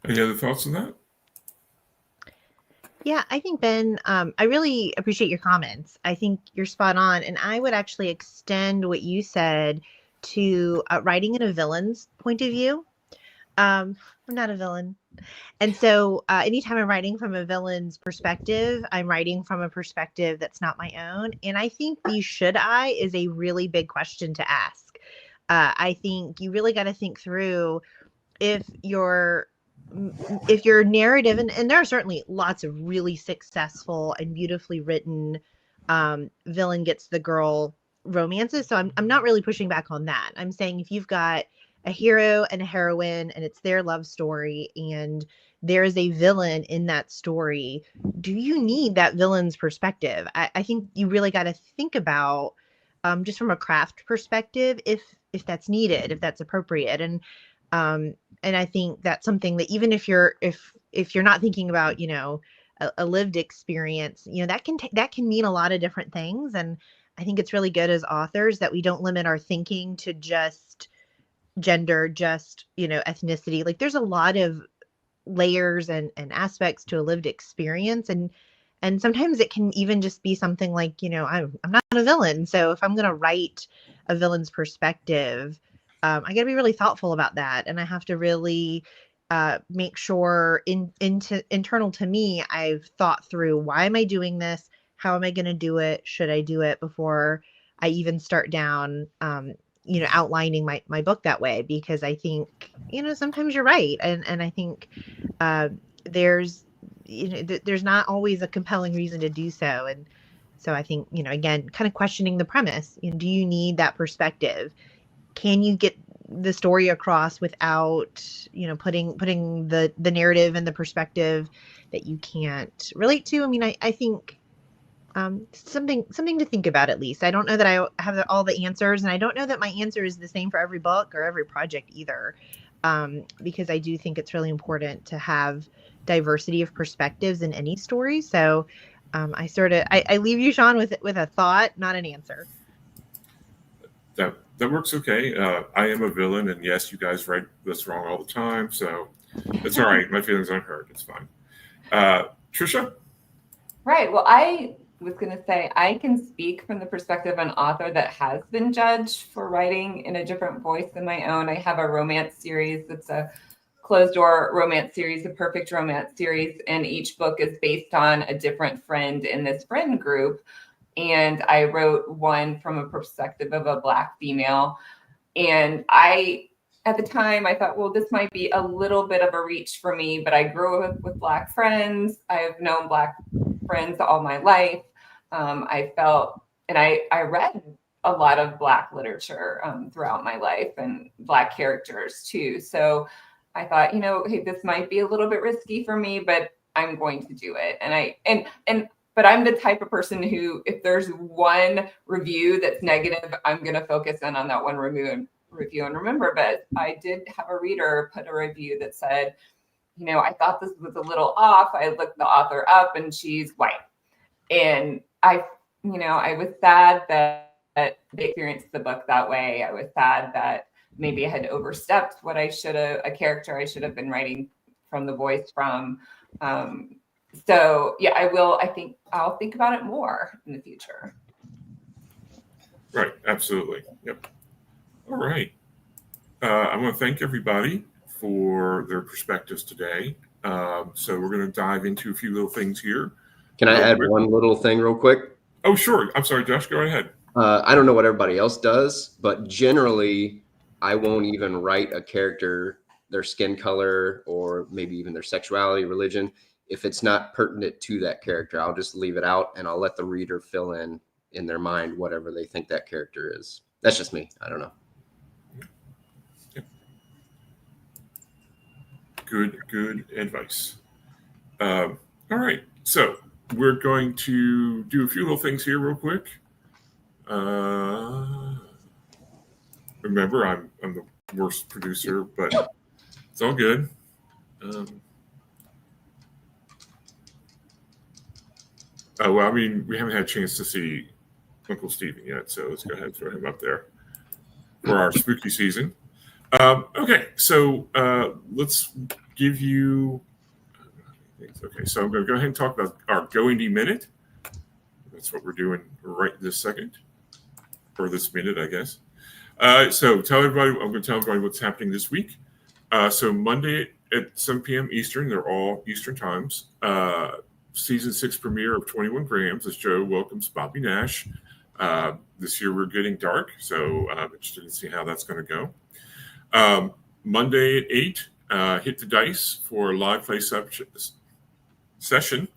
Any other thoughts on that? Yeah, I think, Ben, I really appreciate your comments. I think you're spot on. And I would actually extend what you said to writing in a villain's point of view. I'm not a villain. And so anytime I'm writing from a villain's perspective, I'm writing from a perspective that's not my own. And I think the should I is a really big question to ask. I think you really got to think through if your narrative, and there are certainly lots of really successful and beautifully written villain gets the girl romances. So I'm not really pushing back on that. I'm saying if you've got a hero and a heroine and it's their love story and there is a villain in that story, do you need that villain's perspective? I think you really got to think about just from a craft perspective if that's needed, if that's appropriate. And I think that's something that even if you're not thinking about, a lived experience, that can mean a lot of different things. And I think it's really good as authors that we don't limit our thinking to just gender, just, ethnicity. Like there's a lot of layers and aspects to a lived experience. And sometimes it can even just be something like, I'm not a villain. So if I'm going to write a villain's perspective, I got to be really thoughtful about that. And I have to really make sure internal to me, I've thought through, why am I doing this? How am I going to do it? Should I do it before I even start down, outlining my book that way? Because I think, sometimes you're right. And I think there's not always a compelling reason to do so. And so I think, again, kind of questioning the premise, do you need that perspective? can you get the story across without, putting the narrative and the perspective that you can't relate to? I mean, I think something to think about at least. I don't know that I have all the answers, and I don't know that my answer is the same for every book or every project either, because I do think it's really important to have diversity of perspectives in any story. So I leave you, Sean, with a thought, not an answer. That works okay. I am a villain, and yes, you guys write this wrong all the time, so it's all right. My feelings aren't hurt. It's fine. Trisha? Right. Well, I was going to say, I can speak from the perspective of an author that has been judged for writing in a different voice than my own. I have a romance series that's a closed door romance series, a perfect romance series, and each book is based on a different friend in this friend group. And I wrote one from a perspective of a Black female. And at the time, I thought, well, this might be a little bit of a reach for me, but I grew up with Black friends. I have known Black friends all my life. I felt, and I read a lot of Black literature throughout my life, and Black characters too. So I thought, hey, this might be a little bit risky for me, but I'm going to do it. But I'm the type of person who, if there's one review that's negative, I'm going to focus in on that one review and remember. But I did have a reader put a review that said, I thought this was a little off. I looked the author up and she's white. And I was sad that they experienced the book that way. I was sad that maybe I had overstepped a character I should have been writing from the voice from. So yeah, I'll think about it more in the future. Right. Absolutely. Yep. All right. I want to thank everybody for their perspectives today. So we're going to dive into a few little things here. Can I add one little thing real quick? Oh, sure. I'm sorry, Josh, go ahead. I don't know what everybody else does, but generally I won't even write a character, their skin color, or maybe even their sexuality, religion. If it's not pertinent to that character, I'll just leave it out and I'll let the reader fill in their mind whatever they think that character is. That's just me. I don't know. Good advice. All right. So we're going to do a few little things here real quick. Remember, I'm the worst producer, but it's all good. Well, I mean, we haven't had a chance to see Uncle Stephen yet, so let's go ahead and throw him up there for our spooky season. Okay, so let's give you... Okay, so I'm going to go ahead and talk about our Go Indie Minute. That's what we're doing right this second, or this minute, I guess. So I'm going to tell everybody what's happening this week. So Monday at 7 p.m. Eastern, they're all Eastern times. Season 6 premiere of 21 Grams as Joe welcomes Bobby Nash. This year we're getting dark, so I'm interested to see how that's going to go. Monday at 8, hit the dice for a live play session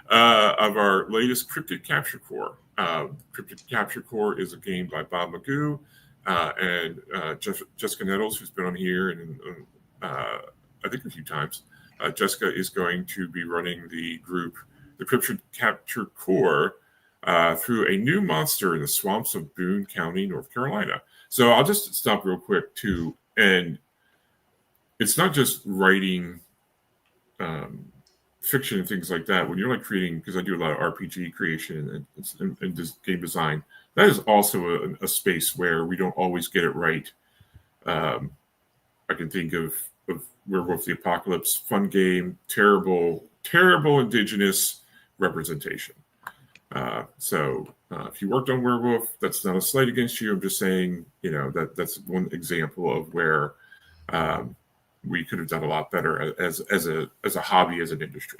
of our latest Cryptid Capture Core. Cryptid Capture Core is a game by Bob Magoo and Jessica Nettles, who's been on here and I think a few times. Jessica is going to be running the group, the Cryptid Capture Core, through a new monster in the swamps of Boone County, North Carolina. So I'll just stop real quick too, and it's not just writing fiction and things like that. When you're like creating, because I do a lot of RPG creation and just game design, that is also a space where we don't always get it right. I can think of Werewolf the Apocalypse, fun game, terrible indigenous representation. So if you worked on Werewolf, that's not a slight against you. I'm just saying, that's one example of where we could have done a lot better as a hobby, as an industry.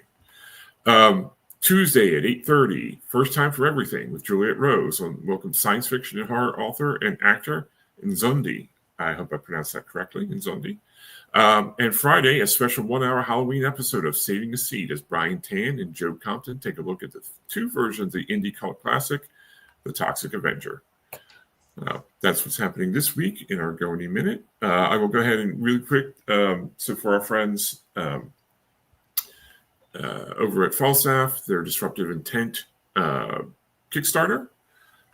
Tuesday at 8:30, First Time for Everything with Juliet Rose. Welcome science fiction and horror author and actor Nzondi. I hope I pronounced that correctly, Nzondi. And Friday, a special 1-hour Halloween episode of Saving a Seed as Brian Tan and Joe Compton take a look at the two versions of the indie cult classic, The Toxic Avenger. That's what's happening this week in our Go Any Minute. I will go ahead and really quick. So for our friends over at Falstaff, their Disruptive Intent Kickstarter.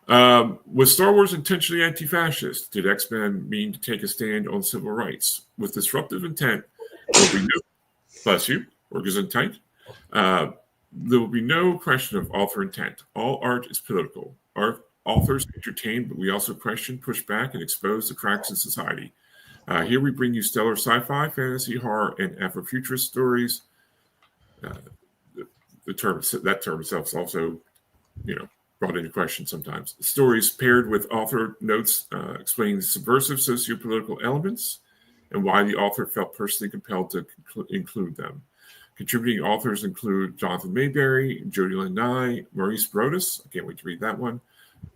Was Star Wars intentionally anti-fascist? Did X-Men mean to take a stand on civil rights? With disruptive intent, there will be no, bless you, or Gesundheit. There will be no question of author intent. All art is political. Authors entertain, but we also question, push back, and expose the cracks in society. Here we bring you stellar sci-fi, fantasy, horror, and Afrofuturist stories. That term itself is also, brought into question sometimes. Stories paired with author notes explaining the subversive socio-political elements and why the author felt personally compelled to include them. Contributing authors include Jonathan Mayberry, Jody Lynn Nye, Maurice Brodus, I can't wait to read that one,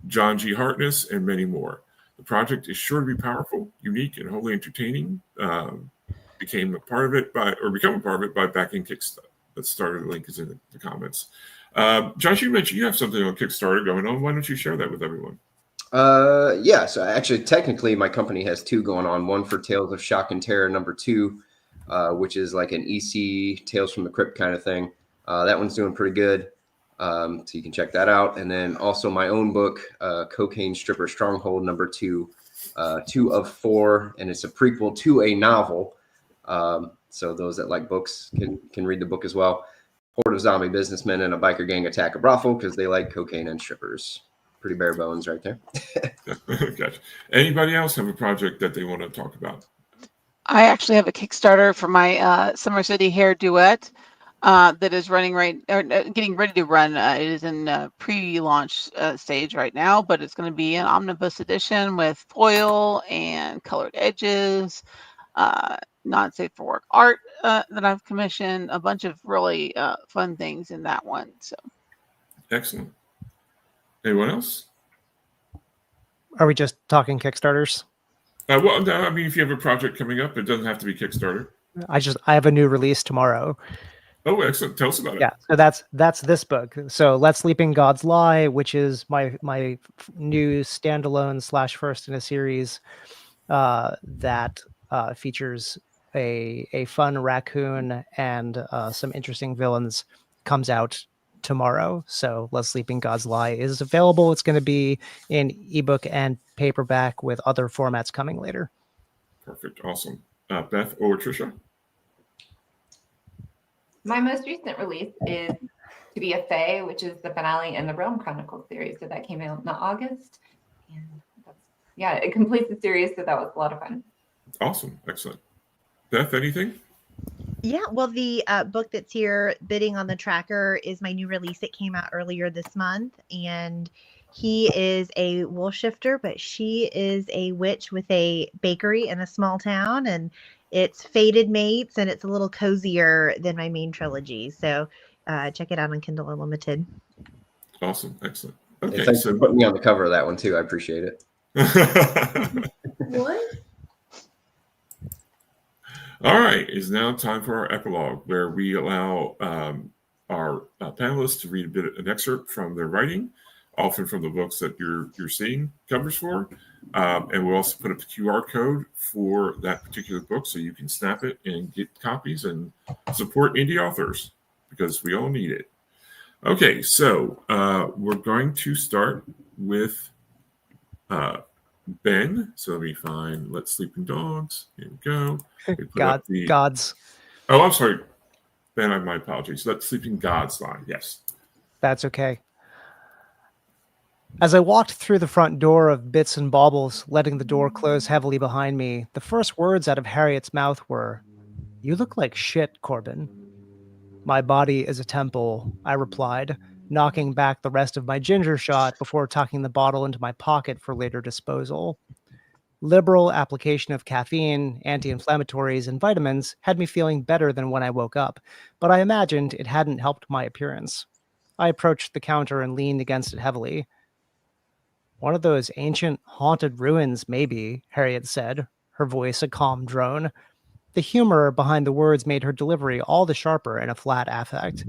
John G. Hartness, and many more. The project is sure to be powerful, unique, and wholly entertaining. Become a part of it by backing Kickstarter. The link is in the comments. Josh, you mentioned you have something on Kickstarter going on. Why don't you share that with everyone? Yeah, so actually, technically, my company has two going on. One for Tales of Shock and Terror, number 2, which is like an EC Tales from the Crypt kind of thing. That one's doing pretty good. So you can check that out. And then also my own book, Cocaine Stripper Stronghold, number 2, 2 of 4, and it's a prequel to a novel. So those that like books can read the book as well. Horde of zombie businessmen and a biker gang attack a brothel because they like cocaine and strippers. Pretty bare bones right there. Gotcha. Anybody else have a project that they want to talk about? I actually have a Kickstarter for my Summer City Hair Duet that is running getting ready to run. It is in pre-launch stage right now, but it's going to be an omnibus edition with foil and colored edges, not safe for work art that I've commissioned, a bunch of really fun things in that one. So excellent. Anyone else? Are we just talking Kickstarters? Well, I mean, if you have a project coming up, it doesn't have to be Kickstarter. I have a new release tomorrow. Oh, excellent. Tell us about it. Yeah, so that's this book. So Let Sleeping Gods Lie, which is my new standalone / first in a series that features a fun raccoon and some interesting villains, comes out tomorrow. So Let Sleeping Gods Lie is available. It's going to be in ebook and paperback with other formats coming later. Perfect. Awesome. Beth or Tricia? My most recent release is To Be a Fae, which is the finale in the Realm Chronicles series. So that came out in August. And it completes the series. So that was a lot of fun. Awesome. Excellent. Beth, anything? Yeah, well, the book that's here bidding on the tracker is my new release. It came out earlier this month, and he is a wool shifter, but she is a witch with a bakery in a small town, and it's fated mates, and it's a little cozier than my main trilogy. So check it out on Kindle Unlimited. Awesome. Excellent. Okay, thanks for putting me on the cover of that one too. I appreciate it. What? All right, it's now time for our epilogue, where we allow our panelists to read an excerpt from their writing, often from the books that you're seeing covers for, and we'll also put up the QR code for that particular book, so you can snap it and get copies and support indie authors, because we all need it. Okay, so we're going to start with Ben. So let me find Let Sleeping Dogs. Here we go. Gods. Oh, I'm sorry, Ben. My apologies. Let Sleeping Gods Lie. Yes. That's okay. As I walked through the front door of Bits and Baubles, letting the door close heavily behind me, the first words out of Harriet's mouth were, "You look like shit, Corbin." "My body is a temple," I replied, knocking back the rest of my ginger shot before tucking the bottle into my pocket for later disposal. Liberal application of caffeine, anti-inflammatories, and vitamins had me feeling better than when I woke up, but I imagined it hadn't helped my appearance. I approached the counter and leaned against it heavily. "One of those ancient, haunted ruins, maybe," Harriet said, her voice a calm drone. The humor behind the words made her delivery all the sharper in a flat affect.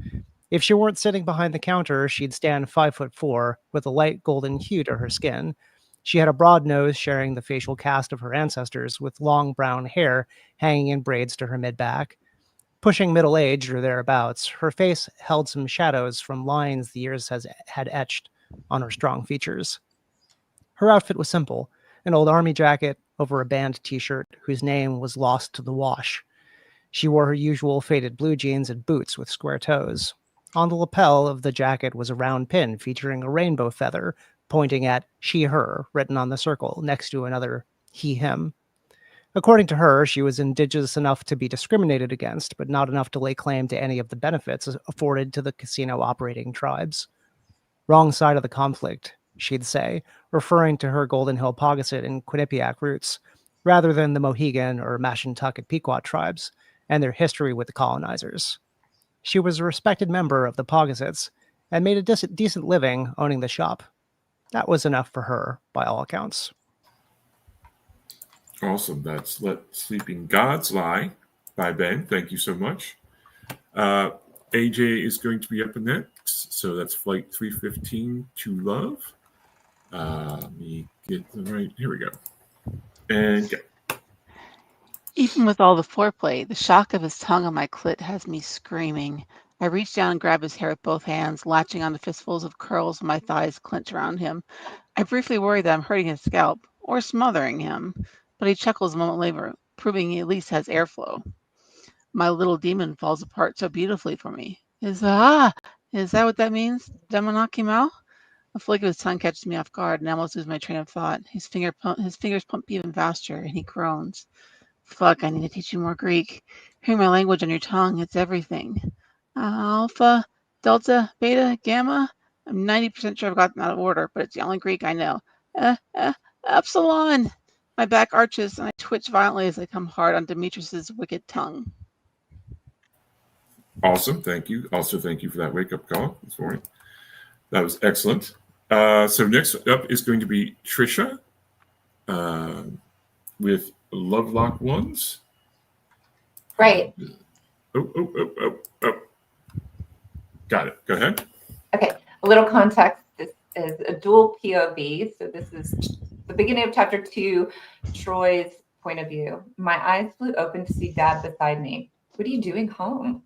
If she weren't sitting behind the counter, she'd stand 5'4", with a light golden hue to her skin. She had a broad nose sharing the facial cast of her ancestors, with long brown hair hanging in braids to her mid-back. Pushing middle-age or thereabouts, her face held some shadows from lines the years had etched on her strong features. Her outfit was simple, an old army jacket over a band t-shirt whose name was lost to the wash. She wore her usual faded blue jeans and boots with square toes. On the lapel of the jacket was a round pin featuring a rainbow feather pointing at she, her, written on the circle next to another he, him. According to her, she was indigenous enough to be discriminated against, but not enough to lay claim to any of the benefits afforded to the casino operating tribes. Wrong side of the conflict, she'd say, referring to her Golden Hill Pawcasset and Quinnipiac roots, rather than the Mohegan or Mashantucket Pequot tribes and their history with the colonizers. She was a respected member of the Pawcassets and made a decent living owning the shop. That was enough for her, by all accounts. Awesome. That's Let Sleeping Gods Lie by Ben. Thank you so much. AJ is going to be up next. So that's Flight 315 to Love. Let me get the right. Here we go. And go. Even with all the foreplay, the shock of his tongue on my clit has me screaming. I reach down and grab his hair with both hands, latching on the fistfuls of curls when my thighs clench around him. I briefly worry that I'm hurting his scalp or smothering him, but he chuckles a moment later, proving he at least has airflow. My little demon falls apart so beautifully for me. Is that what that means? Demonakimau? A flick of his tongue catches me off guard and I almost lose my train of thought. His fingers pump even faster, and he groans. Fuck, I need to teach you more Greek. Hearing my language on your tongue, it's everything. Alpha, Delta, Beta, Gamma? I'm 90% sure I've got them out of order, but it's the only Greek I know. Epsilon! My back arches and I twitch violently as I come hard on Demetrius's wicked tongue. Awesome. Thank you. Also, thank you for that wake-up call this morning. That was excellent. So next up is going to be Trisha with Lovelock Ones. Right. Oh. Got it. Go ahead. Okay. A little context. This is a dual POV. So this is the beginning of chapter 2, Troy's point of view. My eyes flew open to see Dad beside me. What are you doing home?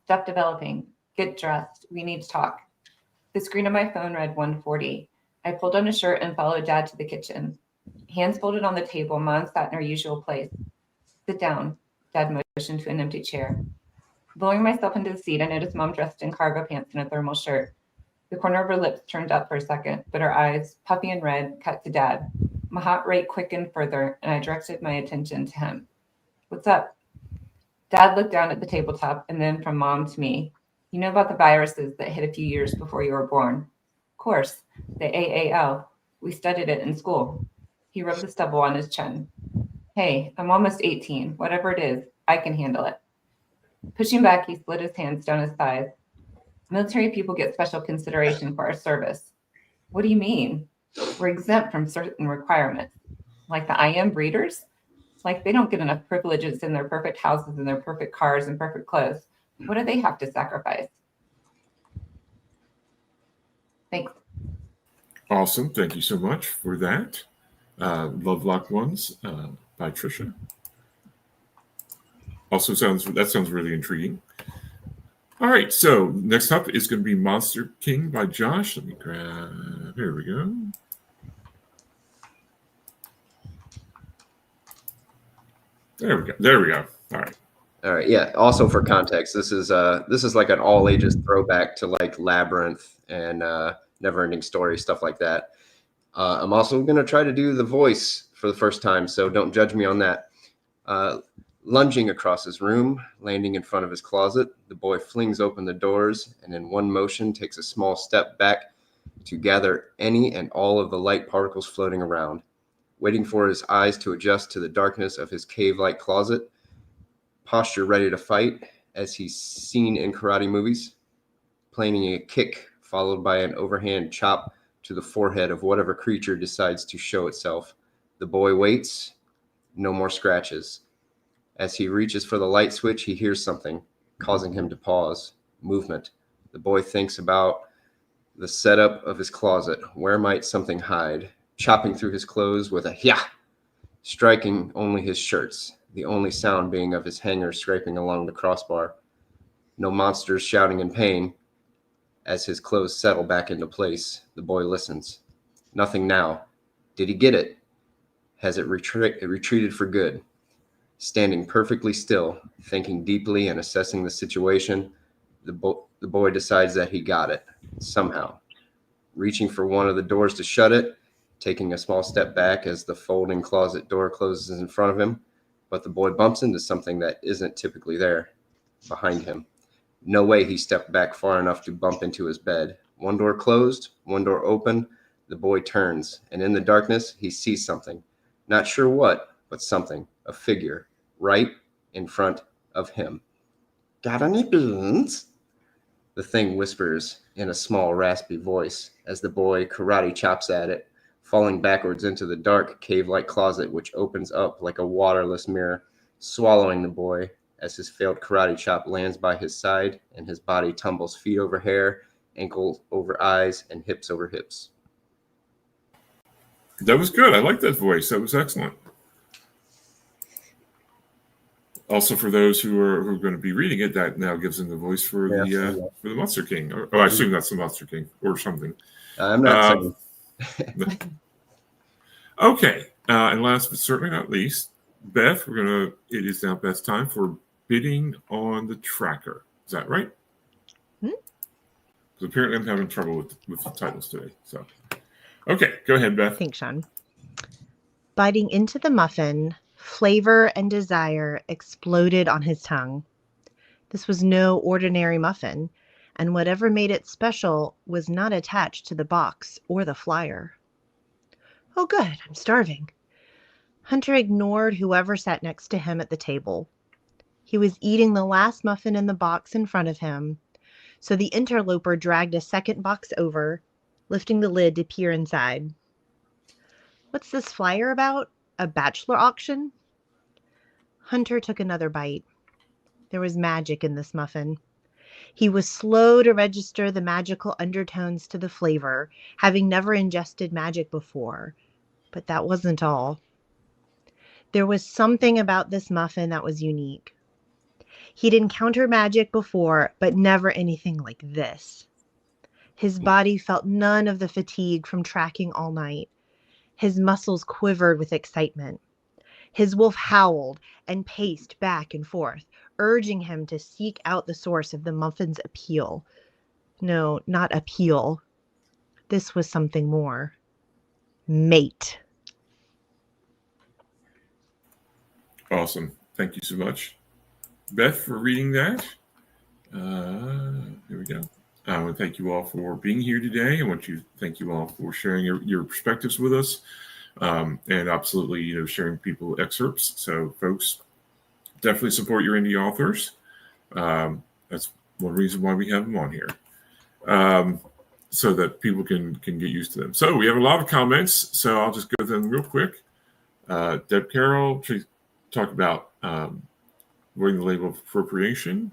Stuff developing. Get dressed. We need to talk. The screen on my phone read 1:40. I pulled on a shirt and followed Dad to the kitchen. Hands folded on the table, Mom sat in her usual place. Sit down, Dad motioned to an empty chair. Lowering myself into the seat, I noticed Mom dressed in cargo pants and a thermal shirt. The corner of her lips turned up for a second, but her eyes, puffy and red, cut to Dad. My heart rate quickened further, and I directed my attention to him. What's up? Dad looked down at the tabletop and then from Mom to me. You know about the viruses that hit a few years before you were born? Of course, the AAL. We studied it in school. He rubbed the stubble on his chin. Hey, I'm almost 18. Whatever it is, I can handle it. Pushing back, he slid his hands down his thighs. Military people get special consideration for our service. What do you mean? We're exempt from certain requirements. Like the IM breeders? Like they don't get enough privileges in their perfect houses and their perfect cars and perfect clothes. What do they have to sacrifice? Thanks. Awesome. Thank you so much for that. Lovelock Ones by Trisha. Also sounds really intriguing. All right, so next up is going to be Monster King by Josh. Let me grab. Here we go. There we go. All right. Yeah. Also for context, this is like an all ages throwback to like Labyrinth and Neverending Story, stuff like that. I'm also going to try to do the voice for the first time, so don't judge me on that. Lunging across his room, landing in front of his closet, the boy flings open the doors and in one motion takes a small step back to gather any and all of the light particles floating around. Waiting for his eyes to adjust to the darkness of his cave-like closet, posture ready to fight as he's seen in karate movies, planning a kick followed by an overhand chop to the forehead of whatever creature decides to show itself. The boy waits, no more scratches. As he reaches for the light switch, he hears something, causing him to pause. Movement. The boy thinks about the setup of his closet. Where might something hide? chopping through his clothes with a "Yah!" striking only his shirts, the only sound being of his hanger scraping along the crossbar. No monsters shouting in pain. As his clothes settle back into place, the boy listens. Nothing now. Did he get it? Has it retreated for good? Standing perfectly still, thinking deeply and assessing the situation, the boy decides that he got it, somehow. Reaching for one of the doors to shut it, taking a small step back as the folding closet door closes in front of him, but the boy bumps into something that isn't typically there, behind him. No way he stepped back far enough to bump into his bed. One door closed, one door open. The boy turns, and in the darkness, he sees something. Not sure what, but something. A figure, right in front of him. Got any beans? The thing whispers in a small, raspy voice as the boy karate chops at it, falling backwards into the dark, cave-like closet which opens up like a waterless mirror, swallowing the boy as his failed karate chop lands by his side and his body tumbles feet over hair, ankles over eyes, and hips over hips. That was good. I like that voice. That was excellent. Also, for those who are going to be reading it, that now gives them the voice for the Monster King. Oh, I assume that's the Monster King or something. I'm not saying. Okay, and last but certainly not least, Beth. It is now Beth's time for bidding on the tracker. Is that right? Because apparently I'm having trouble with the titles today. So, okay, go ahead, Beth. Thanks, Sean. Biting into the muffin, flavor and desire exploded on his tongue. This was no ordinary muffin, and whatever made it special was not attached to the box or the flyer. Oh, good, I'm starving. Hunter ignored whoever sat next to him at the table. He was eating the last muffin in the box in front of him, so the interloper dragged a second box over, lifting the lid to peer inside. What's this flyer about? A bachelor auction? Hunter took another bite. There was magic in this muffin. He was slow to register the magical undertones to the flavor, having never ingested magic before. But that wasn't all. There was something about this muffin that was unique. He'd encountered magic before, but never anything like this. His body felt none of the fatigue from tracking all night. His muscles quivered with excitement. His wolf howled and paced back and forth, urging him to seek out the source of the muffin's appeal. No, not appeal. This was something more. Mate. Awesome. Thank you so much, Beth, for reading that. Here we go. I want to thank you all for being here today. I want to thank you all for sharing your perspectives with us, and absolutely, sharing people excerpts. So, folks, definitely support your indie authors. That's one reason why we have them on here, so that people can get used to them. So we have a lot of comments. So I'll just go through them real quick. Deb Carroll, she talked about avoiding the label of appropriation.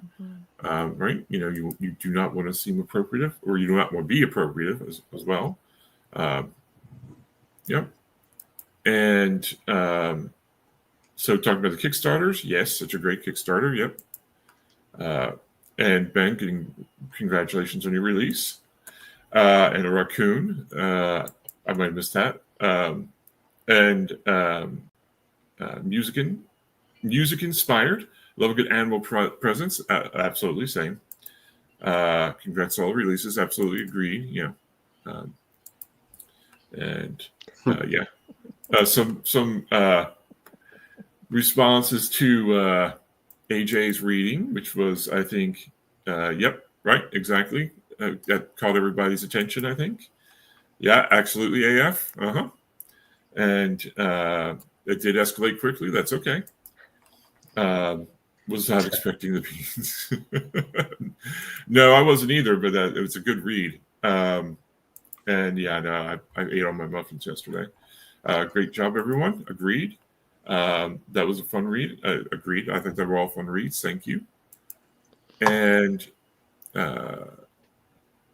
Right? You do not want to seem appropriative, or you do not want to be appropriative as well. Yep. And so talking about the Kickstarters, yes, such a great Kickstarter. Yep. And Ben, congratulations on your release. And a raccoon. I might have missed that. And music inspired. Love a good animal presence. Absolutely, same. Congrats to all the releases. Absolutely agree. Yeah. Yeah. Some responses to AJ's reading, which was, I think, yep, right, exactly. That caught everybody's attention, I think. Yeah, absolutely, AF. And it did escalate quickly. That's okay. Was not expecting the beans. No, I wasn't either, but it was a good read. And yeah, no, I ate all my muffins yesterday. Great job, everyone. Agreed. That was a fun read. Agreed. I think they were all fun reads. Thank you. And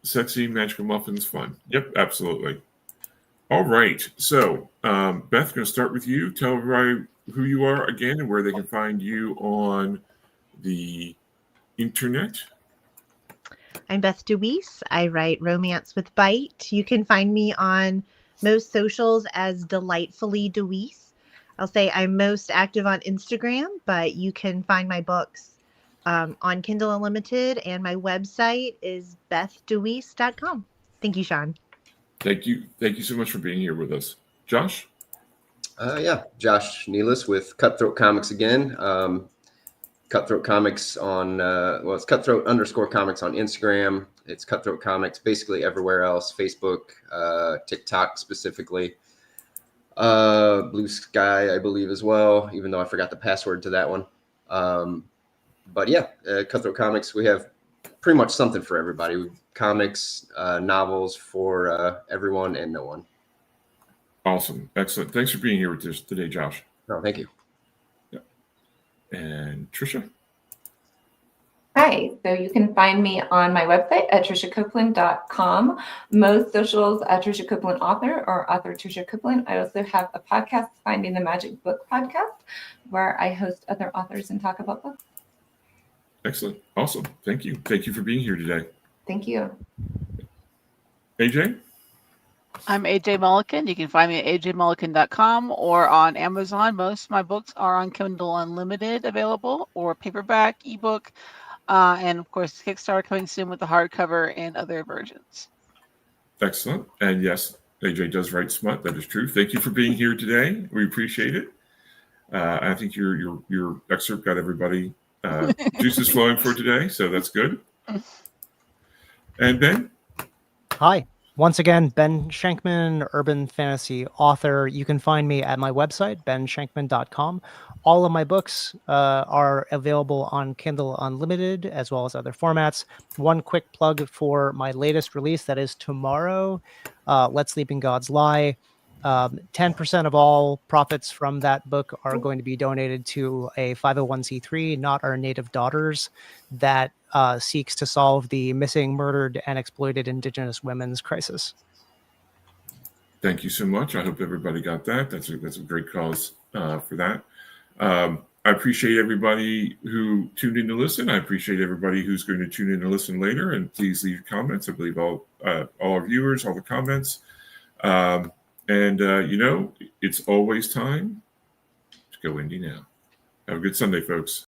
sexy magical muffins, fun. Yep, absolutely. All right. So, Beth, going to start with you. Tell everybody who you are again and where they can find you on the internet. I'm Beth DeWeese. I write Romance with Bite. You can find me on most socials as Delightfully DeWeese. I'll say I'm most active on Instagram, but you can find my books on Kindle Unlimited, and my website is bethdeweese.com. Thank you, Sean. Thank you. Thank you so much for being here with us. Josh? Yeah, Josh Nealis with Cutthroat Comics again. Cutthroat Comics on, it's Cutthroat_Comics on Instagram. It's Cutthroat Comics basically everywhere else, Facebook, TikTok specifically. Blue Sky, I believe, as well, even though I forgot the password to that one. But yeah, Cutthroat Comics, we have pretty much something for everybody. Comics, novels for everyone and no one. Awesome. Excellent. Thanks for being here with us today, Josh. No, thank you. Yeah. And Trisha? Hi, so you can find me on my website at trishacopeland.com. Most socials at Trisha Copeland Author or Author Trisha Copeland. I also have a podcast, Finding the Magic Book Podcast, where I host other authors and talk about books. Excellent. Awesome. Thank you. Thank you for being here today. Thank you. AJ? I'm AJ Mulliken. You can find me at ajmulliken.com or on Amazon. Most of my books are on Kindle Unlimited available, or paperback, ebook, and of course Kickstarter coming soon with the hardcover and other versions. Excellent. And yes, AJ does write smut. That is true. Thank you for being here today. We appreciate it. I think your excerpt got everybody juices flowing for today, so that's good. And Ben? Hi. Once again, Ben Shankman, urban fantasy author. You can find me at my website, benshankman.com. All of my books are available on Kindle Unlimited as well as other formats. One quick plug for my latest release that is tomorrow, Let Sleeping Gods Lie. 10% of all profits from that book are going to be donated to a 501c3, Not Our Native Daughters, that seeks to solve the missing, murdered, and exploited Indigenous women's crisis. Thank you so much. I hope everybody got that. That's a great cause for that. I appreciate everybody who tuned in to listen. I appreciate everybody who's going to tune in to listen later. And please leave comments. I believe all our viewers, all the comments. It's always time to go indie now. Have a good Sunday, folks.